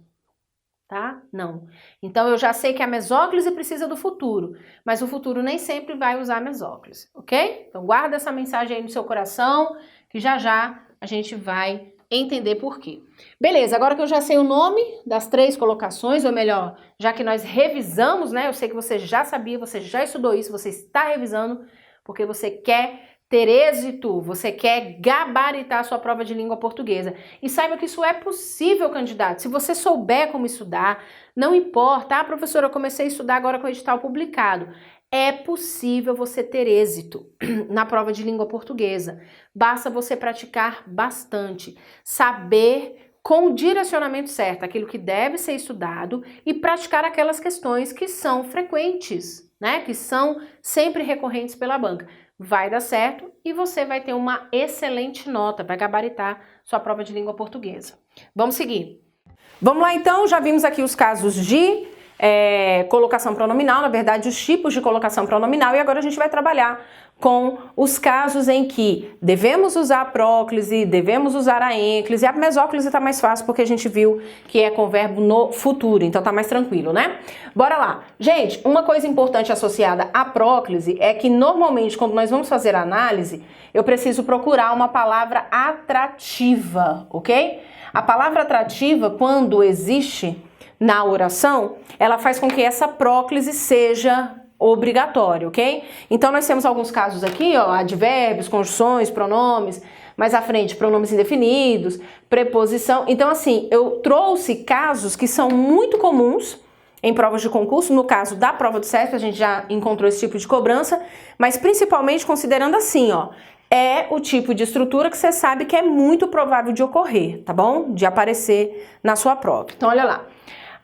Tá? Não. Então, eu já sei que a mesóclise precisa do futuro, mas o futuro nem sempre vai usar a mesóclise, ok? Então, guarda essa mensagem aí no seu coração, que já já a gente vai entender por quê. Beleza, agora que eu já sei o nome das 3 colocações, ou melhor, já que nós revisamos, né? Eu sei que você já sabia, você já estudou isso, você está revisando, porque você quer ter êxito, você quer gabaritar a sua prova de língua portuguesa. E saiba que isso é possível, candidato. Se você souber como estudar, não importa. Professora, eu comecei a estudar agora com o edital publicado. É possível você ter êxito na prova de língua portuguesa. Basta você praticar bastante, saber com o direcionamento certo aquilo que deve ser estudado e praticar aquelas questões que são frequentes, né? Que são sempre recorrentes pela banca. Vai dar certo e você vai ter uma excelente nota, vai gabaritar sua prova de língua portuguesa. Vamos seguir. Vamos lá então, já vimos aqui os casos de colocação pronominal, na verdade os tipos de colocação pronominal, e agora a gente vai trabalhar com os casos em que devemos usar a próclise, devemos usar a ênclise. A mesóclise tá mais fácil porque a gente viu que é com verbo no futuro, então tá mais tranquilo, né? Bora lá. Gente, uma coisa importante associada à próclise é que normalmente quando nós vamos fazer a análise, eu preciso procurar uma palavra atrativa, ok? A palavra atrativa, quando existe na oração, ela faz com que essa próclise seja obrigatória, ok? Então nós temos alguns casos aqui, ó, advérbios, conjunções, pronomes, mais à frente pronomes indefinidos, preposição. Então assim, eu trouxe casos que são muito comuns em provas de concurso. No caso da prova do CESP, a gente já encontrou esse tipo de cobrança, mas principalmente considerando assim, ó, é o tipo de estrutura que você sabe que é muito provável de ocorrer, tá bom? De aparecer na sua prova. Então olha lá.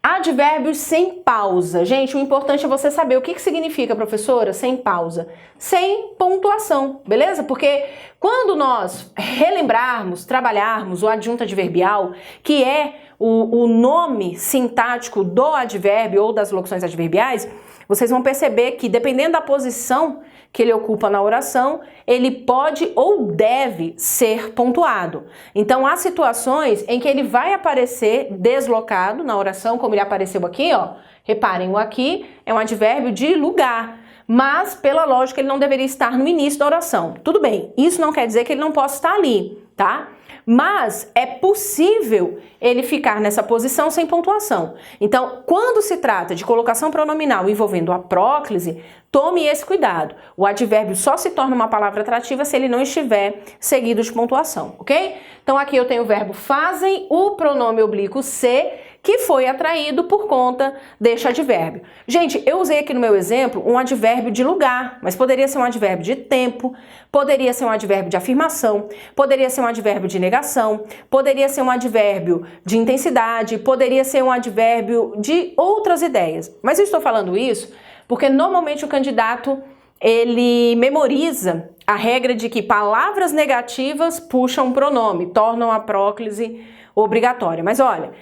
Advérbios sem pausa. Gente, o importante é você saber o que significa, professora, sem pausa. Sem pontuação, beleza? Porque quando nós relembrarmos, trabalharmos o adjunto adverbial, que é o nome sintático do advérbio ou das locuções adverbiais, vocês vão perceber que dependendo da posição que ele ocupa na oração, ele pode ou deve ser pontuado. Então, há situações em que ele vai aparecer deslocado na oração, como ele apareceu aqui, ó. Reparem, o aqui é um advérbio de lugar, mas, pela lógica, ele não deveria estar no início da oração. Tudo bem, isso não quer dizer que ele não possa estar ali, tá? Mas é possível ele ficar nessa posição sem pontuação. Então, quando se trata de colocação pronominal envolvendo a próclise, tome esse cuidado. O advérbio só se torna uma palavra atrativa se ele não estiver seguido de pontuação, ok? Então, aqui eu tenho o verbo fazem, o pronome oblíquo se, que foi atraído por conta deste advérbio. Gente, eu usei aqui no meu exemplo um advérbio de lugar, mas poderia ser um advérbio de tempo, poderia ser um advérbio de afirmação, poderia ser um advérbio de negação, poderia ser um advérbio de intensidade, poderia ser um advérbio de outras ideias. Mas eu estou falando isso porque normalmente o candidato ele memoriza a regra de que palavras negativas puxam pronome, tornam a próclise obrigatória. Mas olha,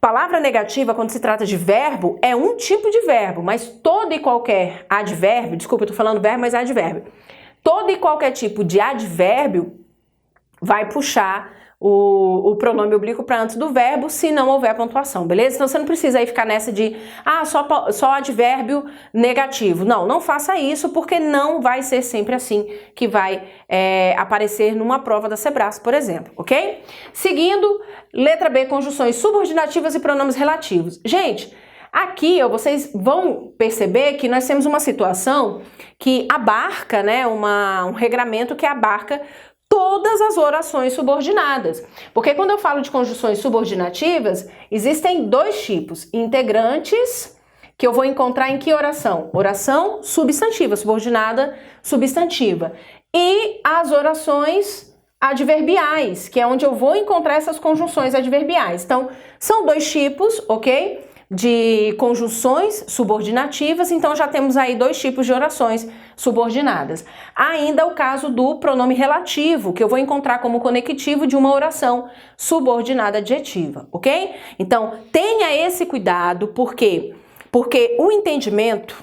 palavra negativa, quando se trata de verbo, é um tipo de verbo, mas todo e qualquer advérbio, desculpa, eu tô falando verbo, mas é advérbio. Todo e qualquer tipo de advérbio vai puxar o pronome oblíquo para antes do verbo, se não houver pontuação, beleza? Então você não precisa aí ficar nessa de, só advérbio negativo. Não, não faça isso, porque não vai ser sempre assim que vai aparecer numa prova da Sebrasp, por exemplo, ok? Seguindo, letra B, conjunções subordinativas e pronomes relativos. Gente, aqui vocês vão perceber que nós temos uma situação que abarca, né, um regramento que abarca todas as orações subordinadas. Porque quando eu falo de conjunções subordinativas, existem dois tipos: integrantes, que eu vou encontrar em que oração? Oração substantiva, subordinada substantiva. E as orações adverbiais, que é onde eu vou encontrar essas conjunções adverbiais. Então, são dois tipos, ok? De conjunções subordinativas, então já temos aí dois tipos de orações subordinadas. Ainda o caso do pronome relativo, que eu vou encontrar como conectivo de uma oração subordinada adjetiva, ok? Então, tenha esse cuidado, por quê? Porque o entendimento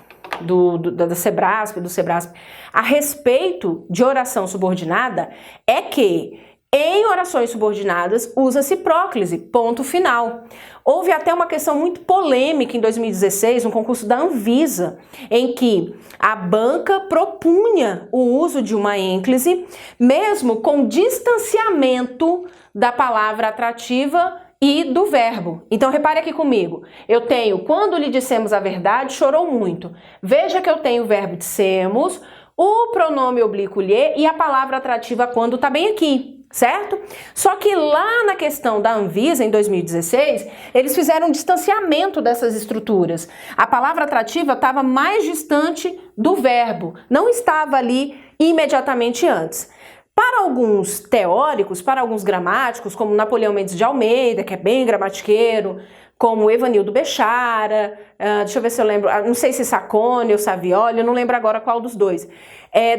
da Sebrasp, do Sebrasp, a respeito de oração subordinada é que em orações subordinadas usa-se próclise, ponto final. Houve até uma questão muito polêmica em 2016, um concurso da Anvisa, em que a banca propunha o uso de uma ênclise, mesmo com distanciamento da palavra atrativa e do verbo. Então repare aqui comigo, eu tenho, quando lhe dissemos a verdade, chorou muito. Veja que eu tenho o verbo dissemos, o pronome oblíquo lhe e a palavra atrativa quando está bem aqui. Certo? Só que lá na questão da Anvisa, em 2016, eles fizeram um distanciamento dessas estruturas. A palavra atrativa estava mais distante do verbo, não estava ali imediatamente antes. Para alguns teóricos, para alguns gramáticos, como Napoleão Mendes de Almeida, que é bem gramatiqueiro, como Evanildo Bechara, deixa eu ver se eu lembro, não sei se Sacconi ou Savioli, eu não lembro agora qual dos dois,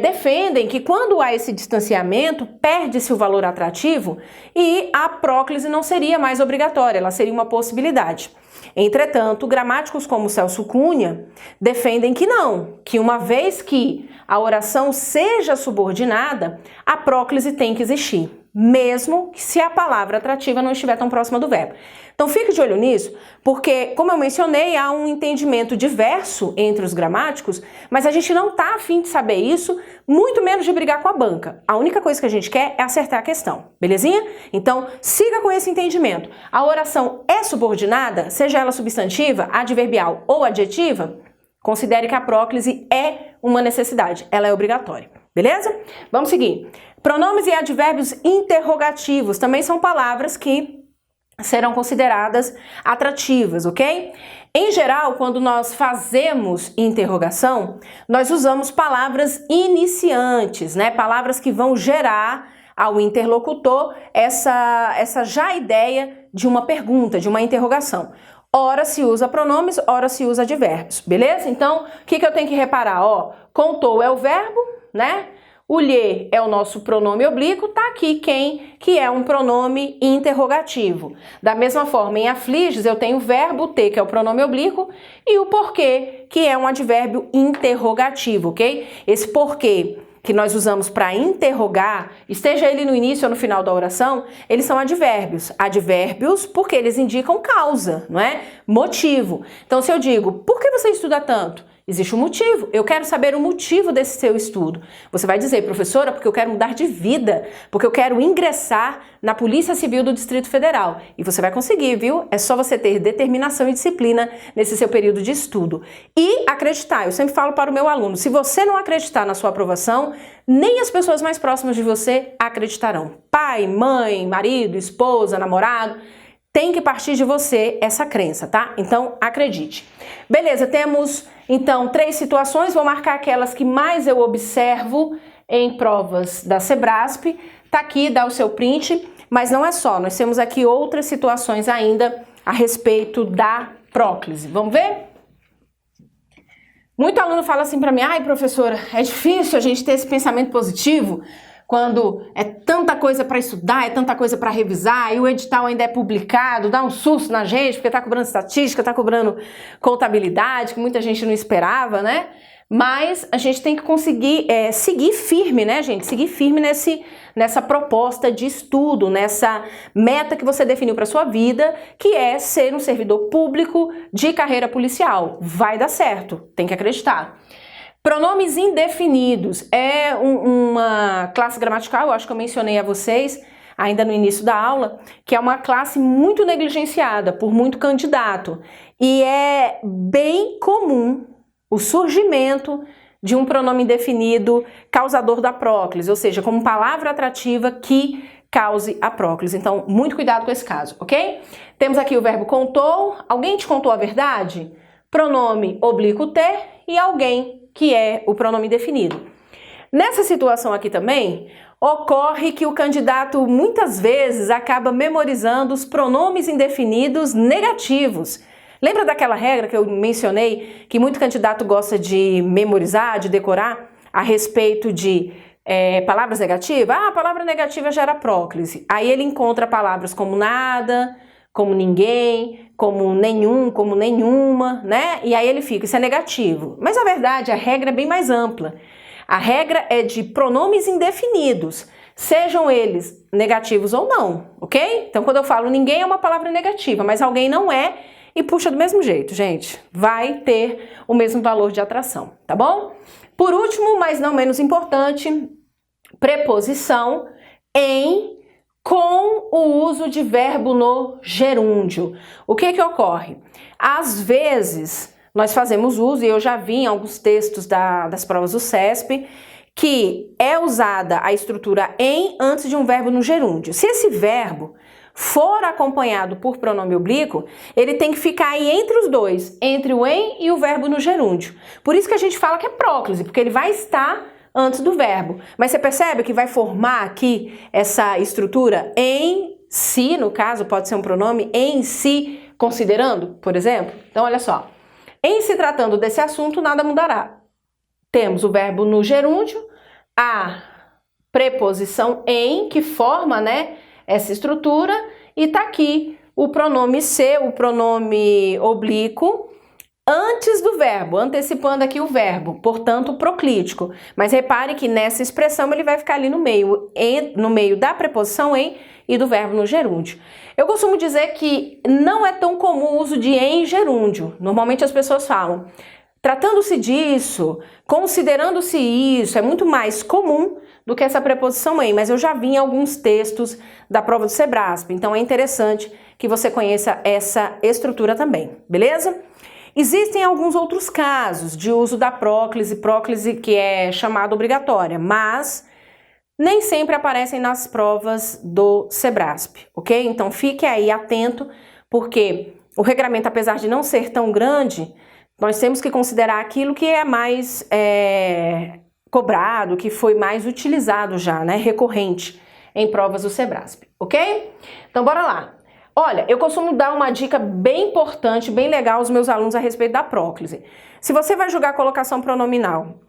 defendem que quando há esse distanciamento, perde-se o valor atrativo e a próclise não seria mais obrigatória, ela seria uma possibilidade. Entretanto, gramáticos como Celso Cunha defendem que não, que uma vez que a oração seja subordinada, a próclise tem que existir, mesmo se a palavra atrativa não estiver tão próxima do verbo. Então fique de olho nisso, porque, como eu mencionei, há um entendimento diverso entre os gramáticos, mas a gente não está afim de saber isso, muito menos de brigar com a banca. A única coisa que a gente quer é acertar a questão, belezinha? Então, siga com esse entendimento. A oração é subordinada, seja ela substantiva, adverbial ou adjetiva, considere que a próclise é uma necessidade, ela é obrigatória, beleza? Vamos seguir. Pronomes e advérbios interrogativos também são palavras que serão consideradas atrativas, ok? Em geral, quando nós fazemos interrogação, nós usamos palavras iniciantes, né? Palavras que vão gerar ao interlocutor essa já ideia de uma pergunta, de uma interrogação. Ora se usa pronomes, ora se usa advérbios, beleza? Então, o que eu tenho que reparar? Ó, contou é o verbo, né? O lhe é o nosso pronome oblíquo, tá aqui quem, que é um pronome interrogativo. Da mesma forma, em afliges, eu tenho o verbo ter, que é o pronome oblíquo, e o porquê, que é um advérbio interrogativo, ok? Esse porquê que nós usamos para interrogar, esteja ele no início ou no final da oração, eles são advérbios. Advérbios porque eles indicam causa, não é? Motivo. Então, se eu digo, por que você estuda tanto? Existe um motivo, eu quero saber o motivo desse seu estudo. Você vai dizer, professora, porque eu quero mudar de vida, porque eu quero ingressar na Polícia Civil do Distrito Federal. E você vai conseguir, viu? É só você ter determinação e disciplina nesse seu período de estudo. E acreditar, eu sempre falo para o meu aluno, se você não acreditar na sua aprovação, nem as pessoas mais próximas de você acreditarão. Pai, mãe, marido, esposa, namorado, tem que partir de você essa crença, tá? Então, acredite. Beleza, temos então 3 situações, vou marcar aquelas que mais eu observo em provas da Sebrasp. Tá aqui, dá o seu print, mas não é só, nós temos aqui outras situações ainda a respeito da próclise. Vamos ver? Muito aluno fala assim para mim: ai, professora, é difícil a gente ter esse pensamento positivo quando é tanta coisa para estudar, é tanta coisa para revisar, e o edital ainda é publicado, dá um susto na gente, porque tá cobrando estatística, tá cobrando contabilidade, que muita gente não esperava, né? Mas a gente tem que conseguir seguir firme, né, gente? Seguir firme nessa proposta de estudo, nessa meta que você definiu para sua vida, que é ser um servidor público de carreira policial. Vai dar certo, tem que acreditar. Pronomes indefinidos é uma classe gramatical, eu acho que eu mencionei a vocês ainda no início da aula, que é uma classe muito negligenciada por muito candidato. E é bem comum o surgimento de um pronome indefinido causador da próclise, ou seja, como palavra atrativa que cause a próclise. Então, muito cuidado com esse caso, ok? Temos aqui o verbo contou. Alguém te contou a verdade? Pronome oblíquo ter e alguém, que é o pronome indefinido. Nessa situação aqui também, ocorre que o candidato muitas vezes acaba memorizando os pronomes indefinidos negativos. Lembra daquela regra que eu mencionei, que muito candidato gosta de memorizar, de decorar, a respeito de palavras negativas? Ah, a palavra negativa gera próclise. Aí ele encontra palavras como nada, como ninguém, como nenhum, como nenhuma, né? E aí ele fica, isso é negativo. Mas na verdade a regra é bem mais ampla. A regra é de pronomes indefinidos, sejam eles negativos ou não, ok? Então quando eu falo ninguém é uma palavra negativa, mas alguém não é, e puxa do mesmo jeito, gente. Vai ter o mesmo valor de atração, tá bom? Por último, mas não menos importante, preposição em com o uso de verbo no gerúndio. O que ocorre? Às vezes, nós fazemos uso, e eu já vi em alguns textos das provas do CESP, que é usada a estrutura em antes de um verbo no gerúndio. Se esse verbo for acompanhado por pronome oblíquo, ele tem que ficar aí entre os dois, entre o em e o verbo no gerúndio. Por isso que a gente fala que é próclise, porque ele vai estar antes do verbo. Mas você percebe que vai formar aqui essa estrutura em si, no caso, pode ser um pronome em si, considerando, por exemplo? Então, olha só. Em se tratando desse assunto, nada mudará. Temos o verbo no gerúndio, a preposição em, que forma, né, essa estrutura, e tá aqui o pronome ser, o pronome oblíquo, antes do verbo, antecipando aqui o verbo, portanto proclítico. Mas repare que nessa expressão ele vai ficar ali no meio da preposição em e do verbo no gerúndio. Eu costumo dizer que não é tão comum o uso de em gerúndio. Normalmente as pessoas falam, tratando-se disso, considerando-se isso, é muito mais comum do que essa preposição em, mas eu já vi em alguns textos da prova do Sebrasp, então é interessante que você conheça essa estrutura também, beleza? Existem alguns outros casos de uso da próclise que é chamada obrigatória, mas nem sempre aparecem nas provas do Sebrasp, ok? Então fique aí atento, porque o regramento, apesar de não ser tão grande, nós temos que considerar aquilo que é mais cobrado, que foi mais utilizado já, né, recorrente em provas do Sebrasp, ok? Então bora lá. Olha, eu costumo dar uma dica bem importante, bem legal aos meus alunos a respeito da próclise. Se você vai julgar a colocação pronominal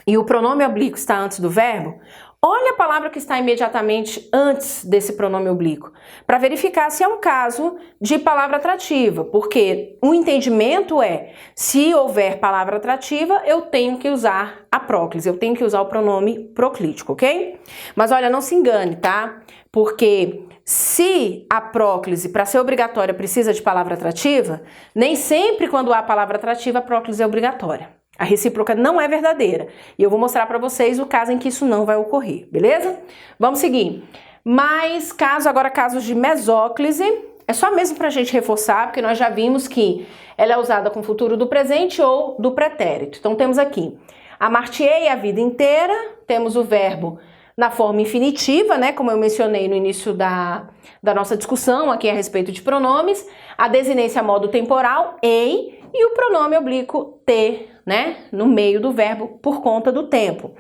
e o pronome oblíquo está antes do verbo, olha a palavra que está imediatamente antes desse pronome oblíquo, para verificar se é um caso de palavra atrativa, porque o entendimento é, se houver palavra atrativa, eu tenho que usar a próclise, eu tenho que usar o pronome proclítico, ok? Mas olha, não se engane, tá? Porque se a próclise, para ser obrigatória, precisa de palavra atrativa, nem sempre quando há palavra atrativa, a próclise é obrigatória. A recíproca não é verdadeira. E eu vou mostrar para vocês o caso em que isso não vai ocorrer, beleza? Vamos seguir. Mais casos de mesóclise, é só mesmo para a gente reforçar, porque nós já vimos que ela é usada com futuro do presente ou do pretérito. Então temos aqui, amar-te-ei a vida inteira, temos o verbo na forma infinitiva, né, como eu mencionei no início da nossa discussão aqui a respeito de pronomes, a desinência modo temporal, ei, e o pronome oblíquo ter, né, no meio do verbo por conta do tempo.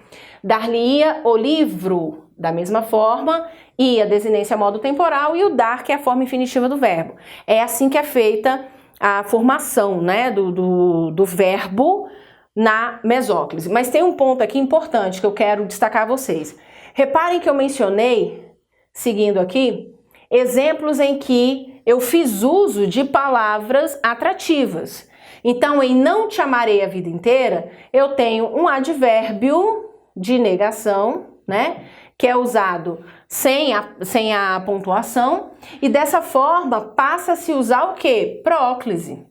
Dar-lhe-ia o livro, da mesma forma, e a desinência modo temporal, e o dar, que é a forma infinitiva do verbo. É assim que é feita a formação, né, do verbo na mesóclise. Mas tem um ponto aqui importante que eu quero destacar a vocês. Reparem que eu mencionei, seguindo aqui, exemplos em que eu fiz uso de palavras atrativas. Então, em não te amarei a vida inteira, eu tenho um advérbio de negação, né? Que é usado sem a pontuação, e dessa forma passa a se usar o quê? Próclise.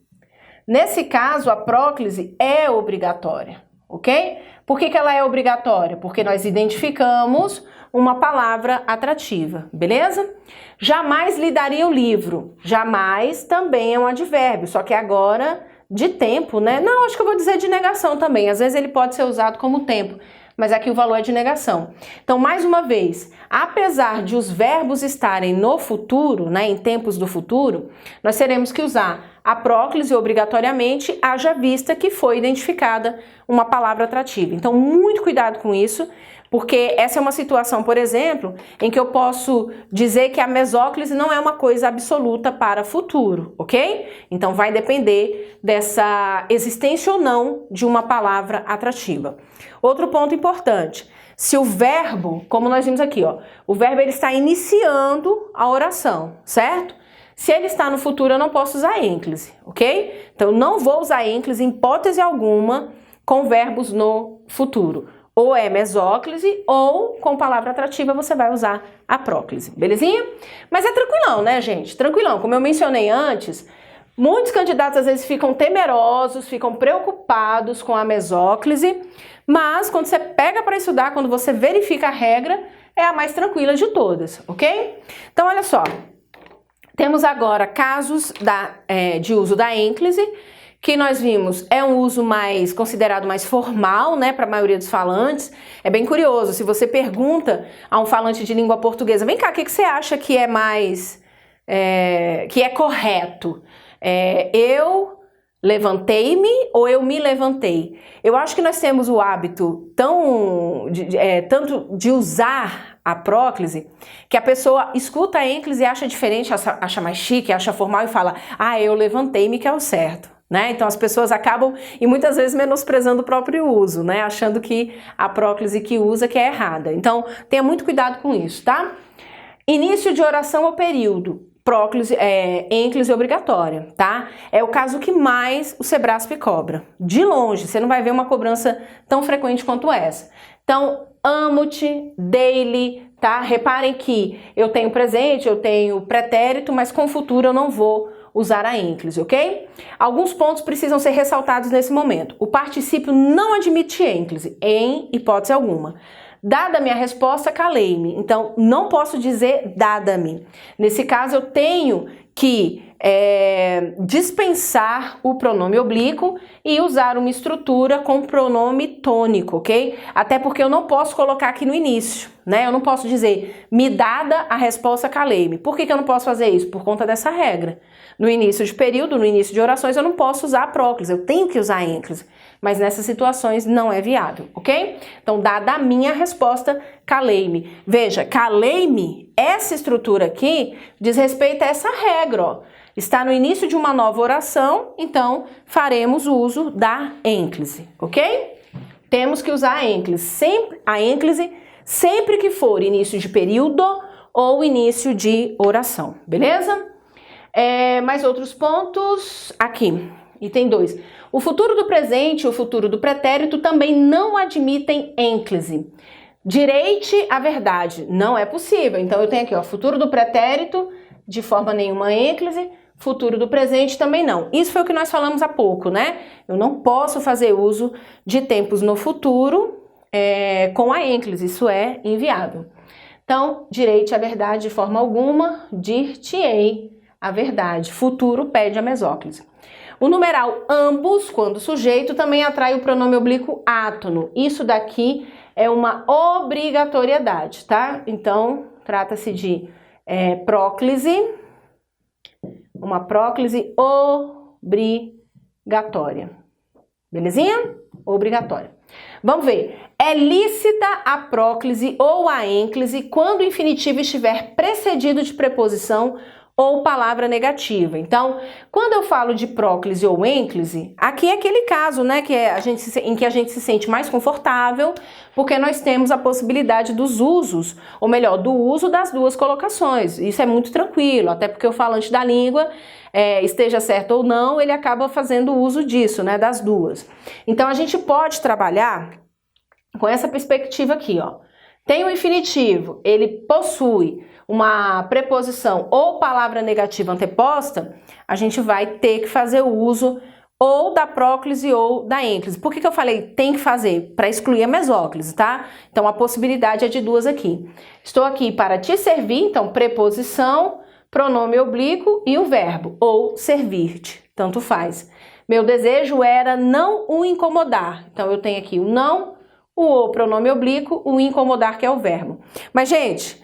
Nesse caso, a próclise é obrigatória, ok? Por que ela é obrigatória? Porque nós identificamos uma palavra atrativa, beleza? Jamais lhe daria o livro. Jamais também é um advérbio, só que agora de tempo, né? Não, acho que eu vou dizer de negação também. Às vezes ele pode ser usado como tempo, mas aqui o valor é de negação. Então, mais uma vez, apesar de os verbos estarem no futuro, né, em tempos do futuro, nós teremos que usar a próclise obrigatoriamente, haja vista que foi identificada uma palavra atrativa. Então, muito cuidado com isso, porque essa é uma situação, por exemplo, em que eu posso dizer que a mesóclise não é uma coisa absoluta para futuro, ok? Então, vai depender dessa existência ou não de uma palavra atrativa. Outro ponto importante, se o verbo, como nós vimos aqui, ó, o verbo ele está iniciando a oração, certo? Se ele está no futuro, eu não posso usar ênclise, ok? Então, eu não vou usar ênclise em hipótese alguma com verbos no futuro. Ou é mesóclise, ou com palavra atrativa você vai usar a próclise, belezinha? Mas é tranquilão, né, gente? Tranquilão. Como eu mencionei antes, muitos candidatos às vezes ficam temerosos, ficam preocupados com a mesóclise, mas quando você pega para estudar, quando você verifica a regra, é a mais tranquila de todas, ok? Então, olha só. Temos agora casos de uso da ênclise, que nós vimos é um uso considerado mais formal, né, para a maioria dos falantes. É bem curioso, se você pergunta a um falante de língua portuguesa, vem cá, o que você acha que é mais, que é correto? Eu levantei-me ou eu me levantei? Eu acho que nós temos o hábito tanto de usar a próclise, que a pessoa escuta a ênclise e acha diferente, acha mais chique, acha formal e fala, eu levantei-me que é o certo, né? Então as pessoas acabam, e muitas vezes menosprezando o próprio uso, né? Achando que a próclise que usa que é errada. Então tenha muito cuidado com isso, tá? Início de oração ou período. Próclise, ênclise obrigatória, tá? É o caso que mais o Sebrasp cobra. De longe, você não vai ver uma cobrança tão frequente quanto essa. Então, amo-te, dei-lhe, tá? Reparem que eu tenho presente, eu tenho pretérito, mas com futuro eu não vou usar a ênclise, ok? Alguns pontos precisam ser ressaltados nesse momento. O particípio não admite ênclise, em hipótese alguma. Dada a minha resposta, calei-me. Então, não posso dizer dada-me. Nesse caso, eu tenho que dispensar o pronome oblíquo e usar uma estrutura com pronome tônico, ok? Até porque eu não posso colocar aqui no início, né? Eu não posso dizer, me dada a resposta, calei-me. Por que eu não posso fazer isso? Por conta dessa regra. No início de período, no início de orações, eu não posso usar a próclise, eu tenho que usar a ênclise. Mas nessas situações não é viável, ok? Então, dada a minha resposta, calei-me. Veja, calei-me, essa estrutura aqui diz respeito a essa regra, ó. Está no início de uma nova oração, então faremos uso da ênclise, ok? Temos que usar a ênclise sempre que for início de período ou início de oração, beleza? Mais outros pontos aqui, item 2. O futuro do presente e o futuro do pretérito também não admitem ênclise. Direite a verdade, não é possível. Então eu tenho aqui, ó, futuro do pretérito, de forma nenhuma ênclise, futuro do presente também não. Isso foi o que nós falamos há pouco, né? Eu não posso fazer uso de tempos no futuro com a ênclise, isso é inviável. Então, direite a verdade de forma alguma, dir-te-ei a verdade. Futuro pede a mesóclise. O numeral ambos, quando sujeito, também atrai o pronome oblíquo átono. Isso daqui é uma obrigatoriedade, tá? Então, trata-se de próclise, uma próclise obrigatória. Belezinha? Obrigatória. Vamos ver. É lícita a próclise ou a ênclise quando o infinitivo estiver precedido de preposição ou palavra negativa. Então, quando eu falo de próclise ou ênclise, aqui é aquele caso, né, em que a gente se sente mais confortável, porque nós temos a possibilidade dos usos, ou melhor, do uso das duas colocações. Isso é muito tranquilo, até porque o falante da língua, esteja certo ou não, ele acaba fazendo uso disso, né, das duas. Então, a gente pode trabalhar com essa perspectiva aqui, ó. Tem o infinitivo, ele possui uma preposição ou palavra negativa anteposta, a gente vai ter que fazer o uso ou da próclise ou da ênclise. Por que eu falei tem que fazer? Para excluir a mesóclise, tá? Então a possibilidade é de duas aqui. Estou aqui para te servir, então preposição, pronome oblíquo e o verbo, ou servir-te, tanto faz. Meu desejo era não o incomodar, então eu tenho aqui o não, o pronome oblíquo, o incomodar, que é o verbo. Mas, gente,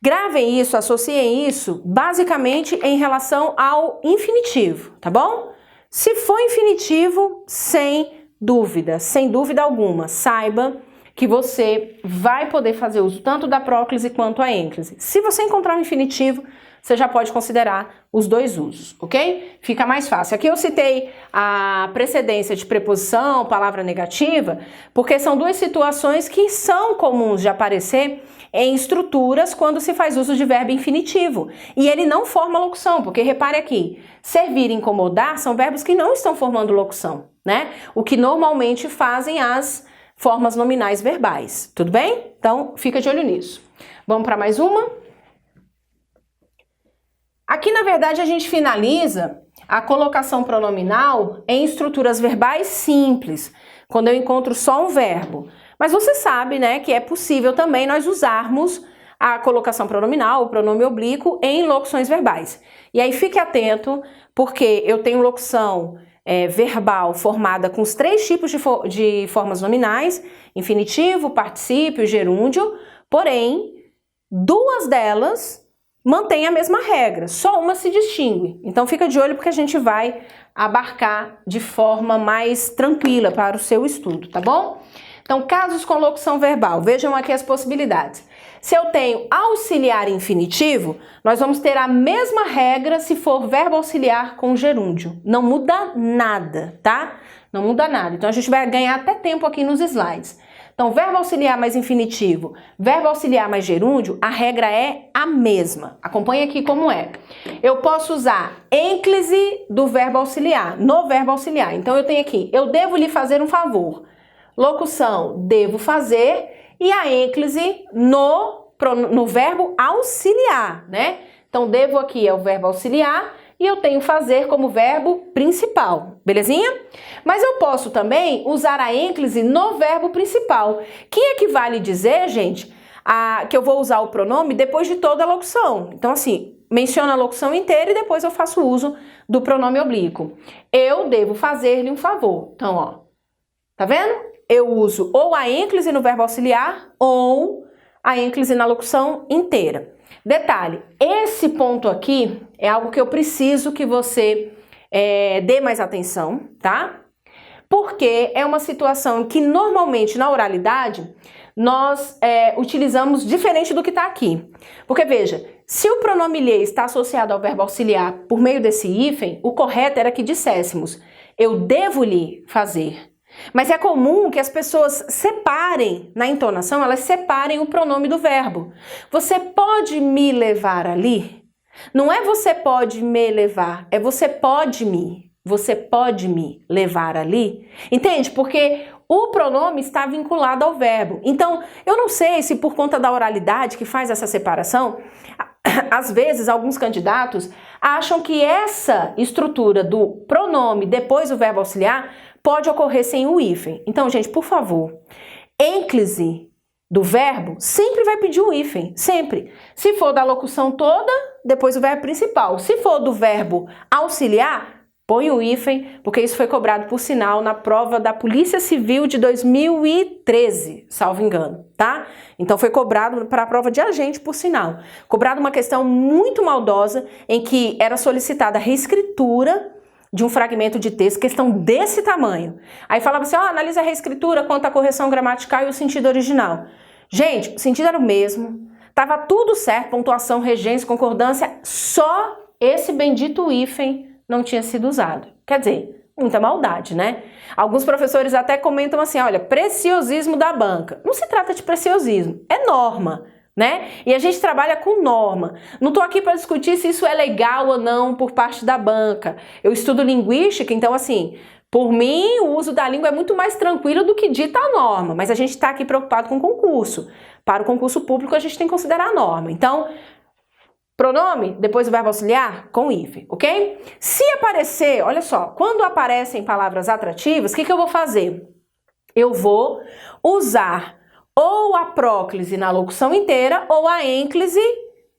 gravem isso, associem isso, basicamente em relação ao infinitivo, tá bom? Se for infinitivo, sem dúvida alguma, saiba que você vai poder fazer uso tanto da próclise quanto a ênclise. Se você encontrar um infinitivo, você já pode considerar os dois usos, ok? Fica mais fácil. Aqui eu citei a precedência de preposição, palavra negativa, porque são duas situações que são comuns de aparecer em estruturas quando se faz uso de verbo infinitivo. E ele não forma locução, porque repare aqui, servir e incomodar são verbos que não estão formando locução, né? O que normalmente fazem as formas nominais verbais, tudo bem? Então, fica de olho nisso. Vamos para mais uma? Aqui, na verdade, a gente finaliza a colocação pronominal em estruturas verbais simples, quando eu encontro só um verbo. Mas você sabe, né, que é possível também nós usarmos a colocação pronominal, o pronome oblíquo, em locuções verbais. E aí fique atento, porque eu tenho locução verbal formada com os três tipos de formas nominais, infinitivo, particípio e gerúndio, porém, duas delas mantém a mesma regra, só uma se distingue. Então fica de olho porque a gente vai abarcar de forma mais tranquila para o seu estudo, tá bom? Então, casos com locução verbal, vejam aqui as possibilidades. Se eu tenho auxiliar infinitivo, nós vamos ter a mesma regra se for verbo auxiliar com gerúndio. Não muda nada, tá? Não muda nada. Então a gente vai ganhar até tempo aqui nos slides. Então, verbo auxiliar mais infinitivo, verbo auxiliar mais gerúndio, a regra é a mesma. Acompanhe aqui como é. Eu posso usar ênclise do verbo auxiliar, no verbo auxiliar. Então, eu tenho aqui, eu devo lhe fazer um favor. Locução, devo fazer, e a ênclise no verbo auxiliar, né? Então, devo aqui é o verbo auxiliar, e eu tenho fazer como verbo principal, belezinha? Mas eu posso também usar a ênclise no verbo principal, que equivale dizer, gente, que eu vou usar o pronome depois de toda a locução. Então, assim, menciona a locução inteira e depois eu faço uso do pronome oblíquo. Eu devo fazer-lhe um favor. Então, ó, tá vendo? Eu uso ou a ênclise no verbo auxiliar ou a ênclise na locução inteira. Detalhe, esse ponto aqui é algo que eu preciso que você dê mais atenção, tá? Porque é uma situação que normalmente na oralidade nós utilizamos diferente do que está aqui. Porque veja, se o pronome lhe está associado ao verbo auxiliar por meio desse hífen, o correto era que disséssemos, eu devo lhe fazer. Mas é comum que as pessoas separem, na entonação, elas separem o pronome do verbo. Você pode me levar ali? Não é você pode me levar, é você pode me levar ali? Entende? Porque o pronome está vinculado ao verbo. Então, eu não sei se por conta da oralidade que faz essa separação, às vezes alguns candidatos acham que essa estrutura do pronome depois do verbo auxiliar pode ocorrer sem o hífen. Então, gente, por favor, ênclise do verbo sempre vai pedir o hífen, sempre. Se for da locução toda, depois o verbo principal. Se for do verbo auxiliar, põe o hífen, porque isso foi cobrado por sinal na prova da Polícia Civil de 2013, salvo engano, tá? Então foi cobrado para a prova de agente por sinal. Cobrado uma questão muito maldosa em que era solicitada a reescritura de um fragmento de texto, questão desse tamanho. Aí falava assim, analisa a reescritura quanto à correção gramatical e o sentido original. Gente, o sentido era o mesmo, tava tudo certo, pontuação, regência, concordância, só esse bendito hífen não tinha sido usado. Quer dizer, muita maldade, né? Alguns professores até comentam assim, olha, preciosismo da banca. Não se trata de preciosismo, é norma, né? E a gente trabalha com norma. Não estou aqui para discutir se isso é legal ou não por parte da banca. Eu estudo linguística, então assim, por mim o uso da língua é muito mais tranquilo do que dita a norma, mas a gente está aqui preocupado com o concurso. Para o concurso público a gente tem que considerar a norma. Então, pronome, depois o verbo auxiliar, com hífen, ok? Se aparecer, olha só, quando aparecem palavras atrativas, o que eu vou fazer? Eu vou usar ou a próclise na locução inteira ou a ênclise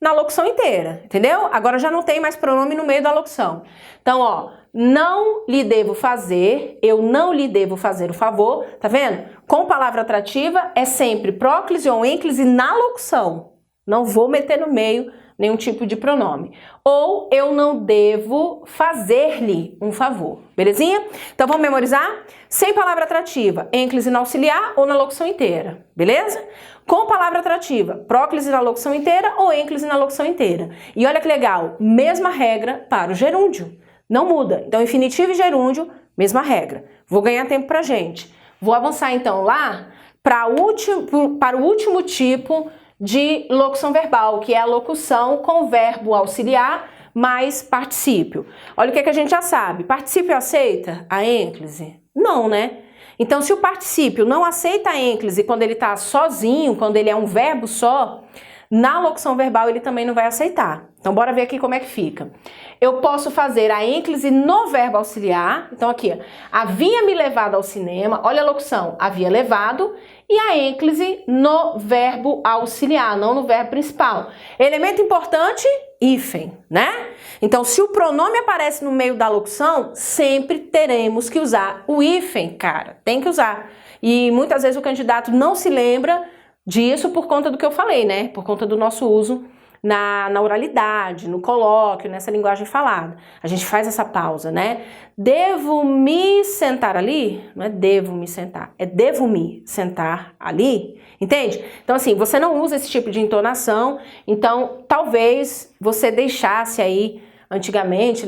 na locução inteira, entendeu? Agora já não tem mais pronome no meio da locução. Então, ó, não lhe devo fazer, eu não lhe devo fazer o favor, tá vendo? Com palavra atrativa é sempre próclise ou ênclise na locução. Não vou meter no meio nenhum tipo de pronome. Ou eu não devo fazer-lhe um favor, belezinha? Então vamos memorizar? Sem palavra atrativa, ênclise na auxiliar ou na locução inteira, beleza? Com palavra atrativa, próclise na locução inteira ou ênclise na locução inteira. E olha que legal, mesma regra para o gerúndio, não muda. Então infinitivo e gerúndio, mesma regra. Vou ganhar tempo pra gente. Vou avançar então lá para o último tipo de locução verbal, que é a locução com verbo auxiliar mais particípio. Olha o que a gente já sabe. Particípio aceita a ênclise? Não, né? Então, se o particípio não aceita a ênclise quando ele está sozinho, quando ele é um verbo só, na locução verbal ele também não vai aceitar. Então, bora ver aqui como é que fica. Eu posso fazer a ênclise no verbo auxiliar. Então, aqui, ó, havia me levado ao cinema. Olha a locução, havia levado. E a ênclise no verbo auxiliar, não no verbo principal. Elemento importante, hífen, né? Então, se o pronome aparece no meio da locução, sempre teremos que usar o hífen, cara. Tem que usar. E muitas vezes o candidato não se lembra disso por conta do que eu falei, né? Por conta do nosso uso na oralidade, no colóquio, nessa linguagem falada. A gente faz essa pausa, né? Devo me sentar ali? Não é devo me sentar, é devo me sentar ali, entende? Então assim, você não usa esse tipo de entonação, então talvez você deixasse aí, antigamente,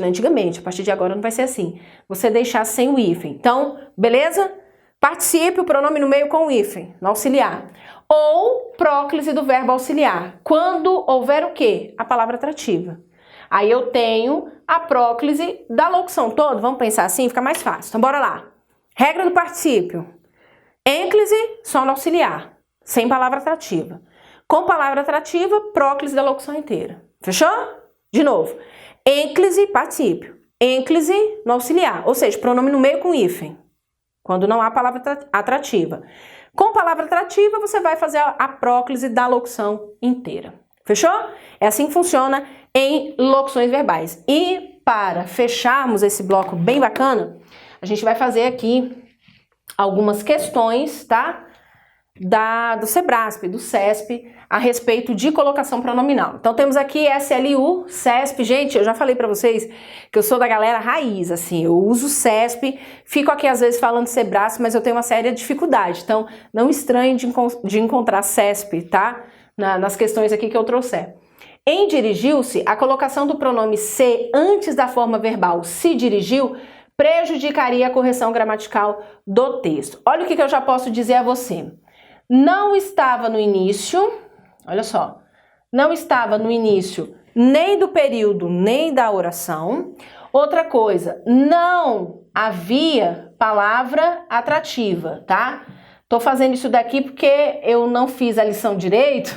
a partir de agora não vai ser assim, você deixasse sem o hífen. Então, beleza? Participe o pronome no meio com o hífen, no auxiliar. Ou próclise do verbo auxiliar, quando houver o quê? A palavra atrativa. Aí eu tenho a próclise da locução toda, vamos pensar assim, fica mais fácil. Então bora lá. Regra do particípio. Ênclise, só no auxiliar, sem palavra atrativa. Com palavra atrativa, próclise da locução inteira. Fechou? De novo. Ênclise, particípio. Ênclise no auxiliar, ou seja, pronome no meio com hífen, quando não há palavra atrativa. Com palavra atrativa, você vai fazer a próclise da locução inteira. Fechou? É assim que funciona em locuções verbais. E para fecharmos esse bloco bem bacana, a gente vai fazer aqui algumas questões, tá? Do SEBRASP, do CESP, a respeito de colocação pronominal. Então temos aqui SLU, CESP, gente, eu já falei pra vocês que eu sou da galera raiz, assim, eu uso CESP, fico aqui às vezes falando SEBRASP, mas eu tenho uma séria dificuldade, então não estranhe de encontrar CESP, tá? Nas questões aqui que eu trouxer. Em dirigiu-se, a colocação do pronome se antes da forma verbal se dirigiu prejudicaria a correção gramatical do texto. Olha o que eu já posso dizer a você. Não estava no início, olha só, não estava no início nem do período, nem da oração. Outra coisa, não havia palavra atrativa, tá? Tô fazendo isso daqui porque eu não fiz a lição direito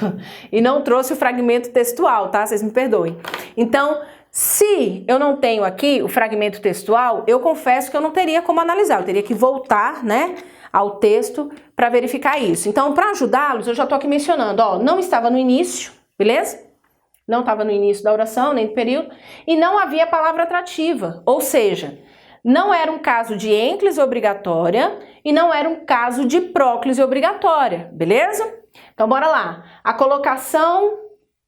e não trouxe o fragmento textual, tá? Vocês me perdoem. Então, se eu não tenho aqui o fragmento textual, eu confesso que eu não teria como analisar, eu teria que voltar, né, ao texto para verificar isso. Então, para ajudá-los, eu já tô aqui mencionando, ó, não estava no início, beleza? Não estava no início da oração, nem do período, e não havia palavra atrativa, ou seja, não era um caso de ênclise obrigatória e não era um caso de próclise obrigatória, beleza? Então, bora lá. A colocação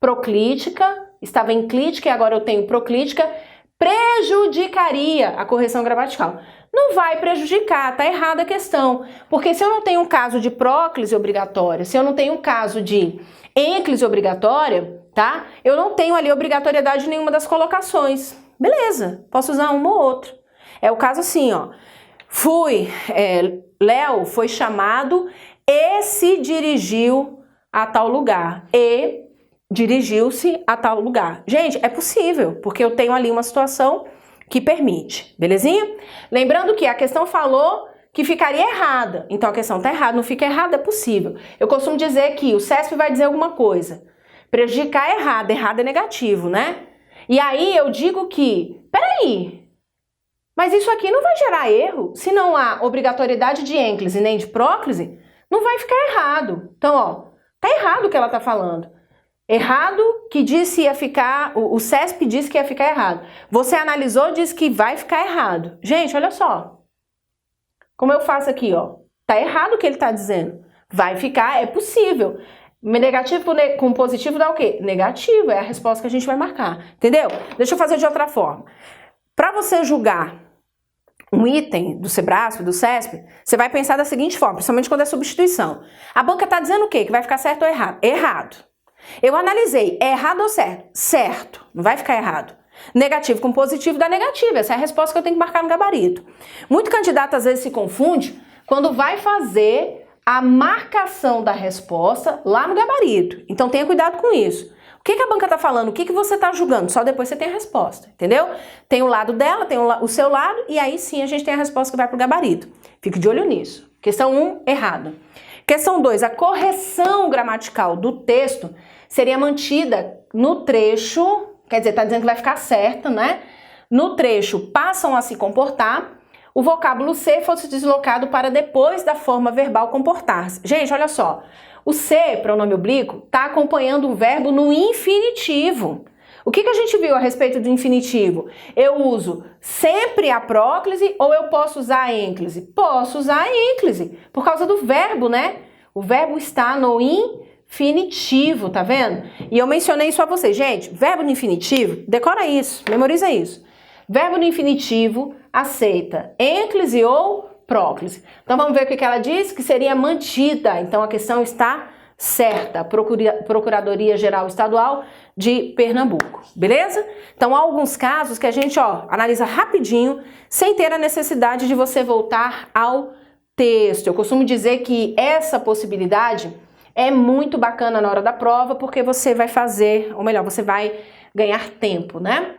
proclítica, estava enclítica e agora eu tenho proclítica, prejudicaria a correção gramatical. Não vai prejudicar, tá errada a questão. Porque se eu não tenho um caso de próclise obrigatória, se eu não tenho um caso de ênclise obrigatória, tá? Eu não tenho ali obrigatoriedade de nenhuma das colocações. Beleza, posso usar uma ou outra. É o caso assim, ó. Léo foi chamado e se dirigiu a tal lugar. E dirigiu-se a tal lugar. Gente, é possível, porque eu tenho ali uma situação que permite, belezinha? Lembrando que a questão falou que ficaria errada. Então a questão tá errada, não fica errada, é possível. Eu costumo dizer que o CESP vai dizer alguma coisa. Prejudicar é errado, errado é negativo, né? E aí eu digo que, peraí, mas isso aqui não vai gerar erro? Se não há obrigatoriedade de ênclise nem de próclise, não vai ficar errado. Então, ó, tá errado o que ela tá falando. Errado que disse ia ficar, o CESP disse que ia ficar errado. Você analisou, disse que vai ficar errado. Gente, olha só. Como eu faço aqui, ó. Tá errado o que ele tá dizendo. Vai ficar, é possível. Negativo com positivo dá o quê? Negativo, é a resposta que a gente vai marcar. Entendeu? Deixa eu fazer de outra forma. Para você julgar um item do Sebrasp, do CESP, você vai pensar da seguinte forma, principalmente quando é substituição. A banca tá dizendo o quê? Que vai ficar certo ou errado? Errado. Eu analisei, é errado ou certo? Certo, não vai ficar errado. Negativo com positivo dá negativo, essa é a resposta que eu tenho que marcar no gabarito. Muito candidato às vezes se confunde quando vai fazer a marcação da resposta lá no gabarito. Então tenha cuidado com isso. O que a banca está falando? O que você está julgando? Só depois você tem a resposta, entendeu? Tem o lado dela, tem o seu lado, e aí sim a gente tem a resposta que vai para o gabarito. Fique de olho nisso. Questão 1, errado. Questão 2, a correção gramatical do texto seria mantida no trecho, quer dizer, está dizendo que vai ficar certa, né? No trecho passam a se comportar, o vocábulo ser fosse deslocado para depois da forma verbal comportar-se. Gente, olha só, o ser, pronome oblíquo, está acompanhando o verbo no infinitivo. O que a gente viu a respeito do infinitivo? Eu uso sempre a próclise ou eu posso usar a ênclise? Posso usar a ênclise, por causa do verbo, né? O verbo está no infinitivo, tá vendo? E eu mencionei isso a vocês. Gente, verbo no infinitivo, decora isso, memoriza isso. Verbo no infinitivo aceita ênclise ou próclise. Então vamos ver o que ela diz, que seria mantida. Então a questão está certa, Procuradoria Geral Estadual de Pernambuco, beleza? Então há alguns casos que a gente, ó, analisa rapidinho, sem ter a necessidade de você voltar ao texto. Eu costumo dizer que essa possibilidade é muito bacana na hora da prova, porque você vai fazer, ou melhor, você vai ganhar tempo, né?